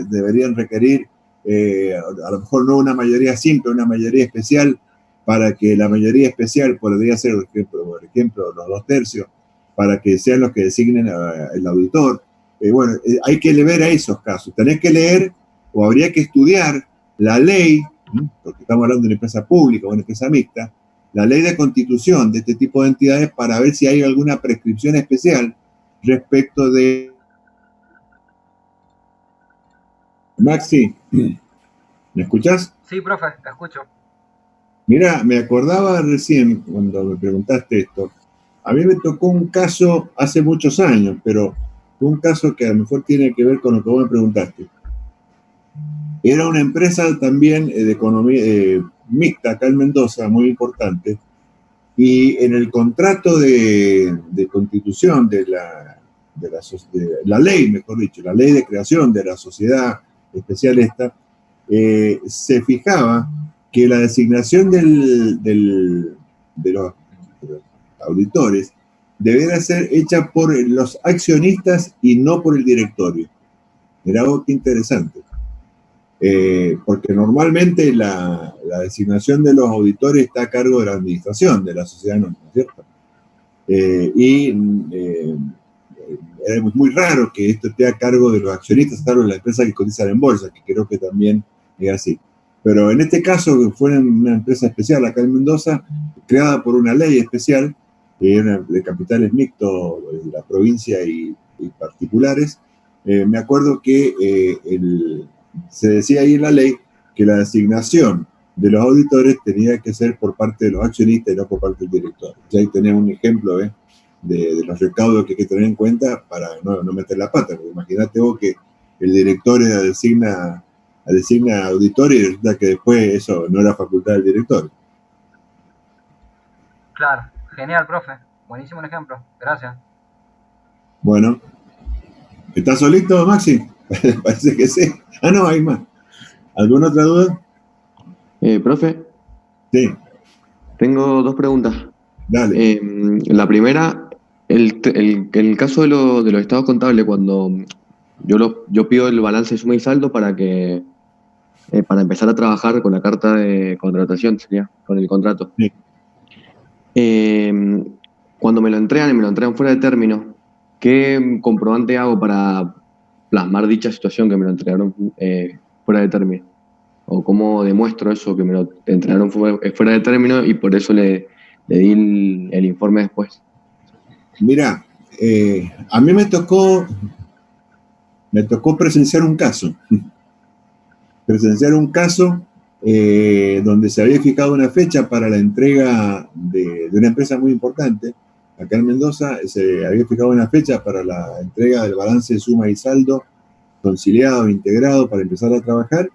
deberían requerir? A lo mejor no una mayoría simple, una mayoría especial, para que la mayoría especial podría ser, por ejemplo, los 2/3, para que sean los que designen el auditor. Bueno, hay que ver a esos casos. Tenés que leer o habría que estudiar la ley, porque estamos hablando de una empresa pública o una empresa mixta, la ley de constitución de este tipo de entidades para ver si hay alguna prescripción especial respecto de... Maxi, ¿me escuchás? Sí, profe, te escucho. Mira, me acordaba recién cuando me preguntaste esto. A mí me tocó un caso hace muchos años, pero fue un caso que a lo mejor tiene que ver con lo que vos me preguntaste. Era una empresa también de economía mixta acá en Mendoza, muy importante, y en el contrato de constitución de la ley, mejor dicho, la ley de creación de la sociedad especial esta, se fijaba que la designación de los auditores debería ser hecha por los accionistas y no por el directorio. Era algo que interesante. Porque normalmente la designación de los auditores está a cargo de la administración de la sociedad, ¿no es cierto? Es muy raro que esto esté a cargo de los accionistas, salvo de las empresas que cotizan en bolsa, que creo que también es así. Pero en este caso, fue una empresa especial acá en Mendoza, creada por una ley especial, de capitales mixtos de la provincia y particulares. Me acuerdo que se decía ahí en la ley que la designación de los auditores tenía que ser por parte de los accionistas y no por parte del director. Ya ahí tenemos un ejemplo de los recaudos que hay que tener en cuenta para no meter la pata. Porque imagínate vos que el director designa auditor y resulta que después eso no era facultad del director. Claro, genial, profe. Buenísimo el ejemplo. Gracias. Bueno, ¿estás solito, Maxi? Parece que sí. Ah, no, hay más. ¿Alguna otra duda? Profe. Sí. Tengo dos preguntas. Dale. La primera, el caso de los estados contables, cuando yo pido el balance de suma y saldo para empezar a trabajar con la carta de contratación, sería, con el contrato. Sí. Cuando me lo entregan y me lo entregan fuera de término, ¿qué comprobante hago para plasmar dicha situación que me lo entregaron fuera de término? ¿O cómo demuestro eso, que me lo entregaron fuera de término y por eso le di el informe después? Mira, a mí me tocó presenciar un caso. Donde se había fijado una fecha para la entrega de una empresa muy importante. Acá en Mendoza se había fijado una fecha para la entrega del balance de suma y saldo conciliado, integrado, para empezar a trabajar.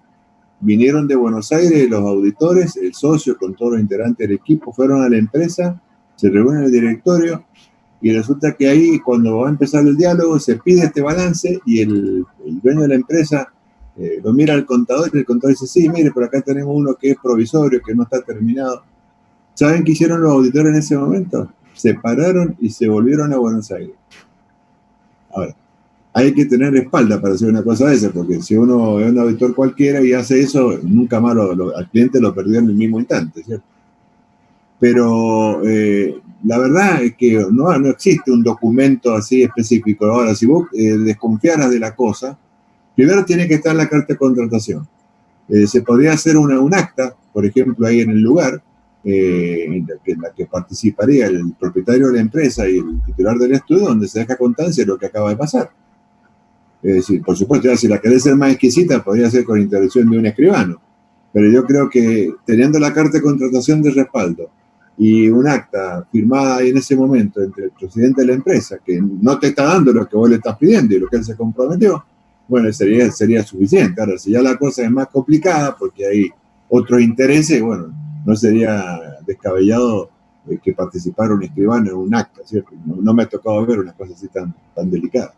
vinieron de Buenos Aires los auditores, el socio con todos los integrantes del equipo, fueron a la empresa, se reúnen en el directorio y resulta que ahí cuando va a empezar el diálogo se pide este balance y el dueño de la empresa lo mira al contador y el contador dice, sí, mire, pero acá tenemos uno que es provisorio, que no está terminado. ¿Saben qué hicieron los auditores en ese momento? Se pararon y se volvieron a Buenos Aires. Ahora, hay que tener espalda para hacer una cosa de esa, porque si uno es un auditor cualquiera y hace eso, nunca más al cliente lo perdió en el mismo instante, ¿cierto? Pero la verdad es que no existe un documento así específico. Ahora, si vos desconfiaras de la cosa, primero tiene que estar la carta de contratación. Se podría hacer un acta, por ejemplo, ahí en el lugar, en la que participaría el propietario de la empresa y el titular del estudio, donde se deja constancia de lo que acaba de pasar. Es decir, por supuesto, ya si la querés ser más exquisita, podría ser con intervención de un escribano. Pero yo creo que teniendo la carta de contratación de respaldo y un acta firmada ahí en ese momento entre el presidente de la empresa, que no te está dando lo que vos le estás pidiendo y lo que él se comprometió, bueno, sería suficiente. Ahora, si ya la cosa es más complicada porque hay otros intereses, bueno, no sería descabellado que participara un escribano en un acta, ¿cierto? No me ha tocado ver una cosa así tan delicada.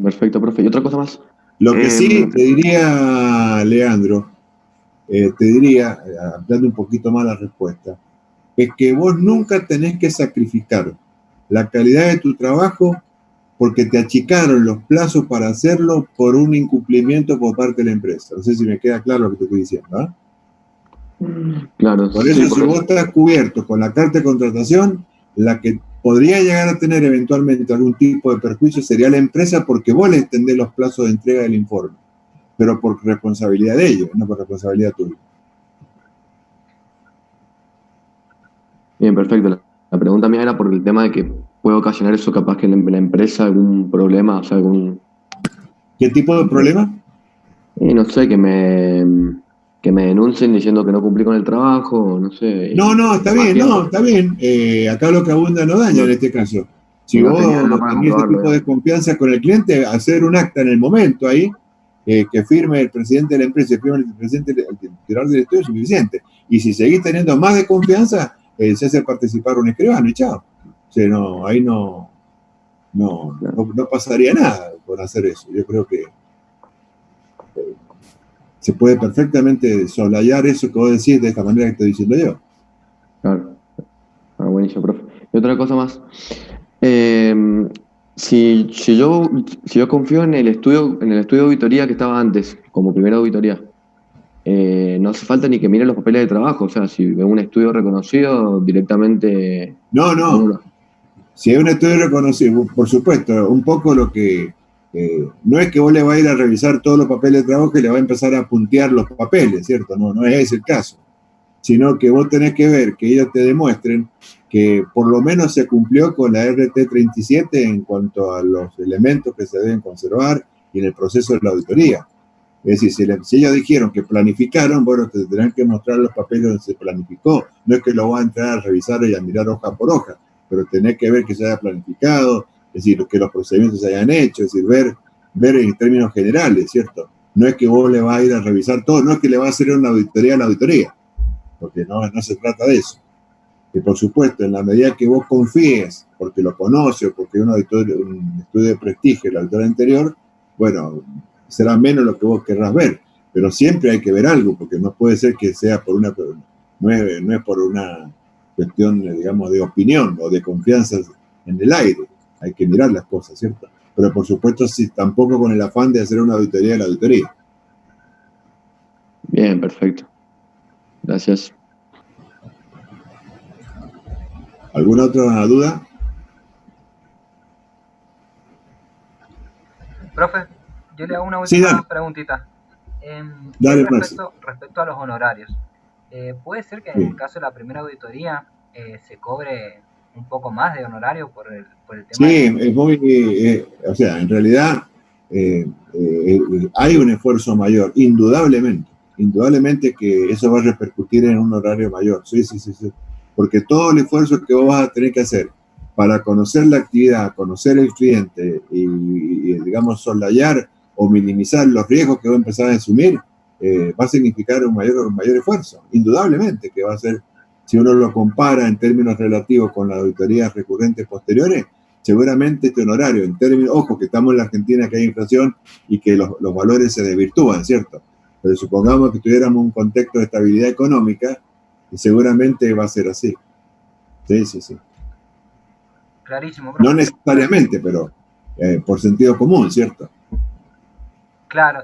Perfecto, profe. ¿Y otra cosa más? Lo que sí te diría, Leandro, ampliando un poquito más la respuesta, es que vos nunca tenés que sacrificar la calidad de tu trabajo porque te achicaron los plazos para hacerlo por un incumplimiento por parte de la empresa. No sé si me queda claro lo que te estoy diciendo, ¿eh? Claro. Por eso, si vos estás cubierto con la carta de contratación, la que podría llegar a tener eventualmente algún tipo de perjuicio sería la empresa porque vos le extendés los plazos de entrega del informe, pero por responsabilidad de ellos, no por responsabilidad tuya. Bien, perfecto. La pregunta mía era por el tema de que puede ocasionar eso capaz que en la empresa algún problema, o sea, algún... ¿Qué tipo de problema? No sé, que me denuncien diciendo que no cumplí con el trabajo, no sé. No, está bien. Acá lo que abunda no daña en este caso. Si vos tenés ese tipo de confianza con el cliente, hacer un acta en el momento ahí, que firme el presidente de la empresa, que firme el titular del estudio es suficiente. Y si seguís teniendo más de confianza, se hace participar un escribano y chao. O sea, ahí no pasaría nada por hacer eso. Yo creo que se puede perfectamente soslayar eso que vos decís de esta manera que estoy diciendo yo. Claro. Buenísimo, profe. Y otra cosa más. Si yo confío en el estudio de auditoría que estaba antes, como primera auditoría, no hace falta ni que miren los papeles de trabajo. O sea, si veo un estudio reconocido, directamente... No. Si es un estudio reconocido, por supuesto, un poco lo que... no es que vos le vas a ir a revisar todos los papeles de trabajo y le vas a empezar a puntear los papeles, ¿cierto? No es ese el caso. Sino que vos tenés que ver que ellos te demuestren que por lo menos se cumplió con la RT37 en cuanto a los elementos que se deben conservar y en el proceso de la auditoría. Es decir, si ellos dijeron que planificaron, bueno, te tendrán que mostrar los papeles donde se planificó. No es que lo vas a entrar a revisar y a mirar hoja por hoja, pero tenés que ver que se haya planificado, es decir, que los procedimientos se hayan hecho, es decir, ver en términos generales, ¿cierto? No es que vos le vas a ir a revisar todo, no es que le vas a hacer una auditoría a la auditoría, porque no se trata de eso. Y por supuesto, en la medida que vos confíes, porque lo conoces, o porque un estudio de prestigio, el auditor anterior, bueno, será menos lo que vos querrás ver, pero siempre hay que ver algo, porque no puede ser que sea no es por una cuestión, digamos, de opinión o de confianza en el aire. Hay que mirar las cosas, ¿cierto? Pero por supuesto, sí, tampoco con el afán de hacer una auditoría de la auditoría. Bien, perfecto. Gracias. ¿Alguna otra duda? Profe, yo le hago una última preguntita. Dale, respecto a los honorarios. ¿Puede ser que en el caso de la primera auditoría se cobre un poco más de honorario por el tema? Sí, es muy... o sea, en realidad hay un esfuerzo mayor, indudablemente. Indudablemente que eso va a repercutir en un horario mayor. Sí. Porque todo el esfuerzo que vos vas a tener que hacer para conocer la actividad, conocer el cliente y digamos, soslayar o minimizar los riesgos que va a empezar a asumir, va a significar un mayor esfuerzo. Indudablemente que va a ser, si uno lo compara en términos relativos con las auditorías recurrentes posteriores, seguramente este honorario, en términos, ojo, que estamos en la Argentina, que hay inflación y que los valores se desvirtúan, ¿cierto? Pero supongamos que tuviéramos un contexto de estabilidad económica, y seguramente va a ser así. Sí. Clarísimo, profe. No necesariamente, pero por sentido común, ¿cierto? Claro,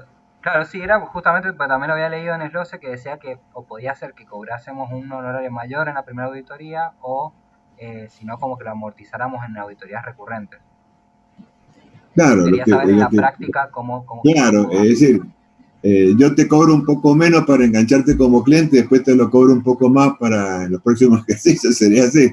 sí, era justamente, pero también lo había leído en el SLOCE que decía que o podía ser que cobrásemos un honorario mayor en la primera auditoría o si no, como que lo amortizáramos en auditorías recurrentes. Claro, quería saber en la práctica cómo claro, es decir, yo te cobro un poco menos para engancharte como cliente y después te lo cobro un poco más para los próximos ejercicios, sería así.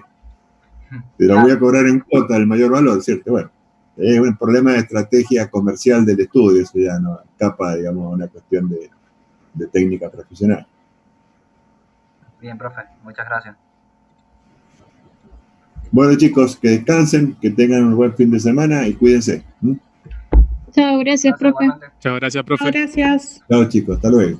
Te lo voy a cobrar en cuota, el mayor valor, ¿cierto? Bueno, es un problema de estrategia comercial del estudio, eso ya no escapa, digamos, a una cuestión de técnica profesional. Bien, profe, muchas gracias. Bueno, chicos, que descansen, que tengan un buen fin de semana y cuídense. Chao, gracias, profe. Igualmente. Chao, gracias, profe. Gracias. Chao, chicos, hasta luego.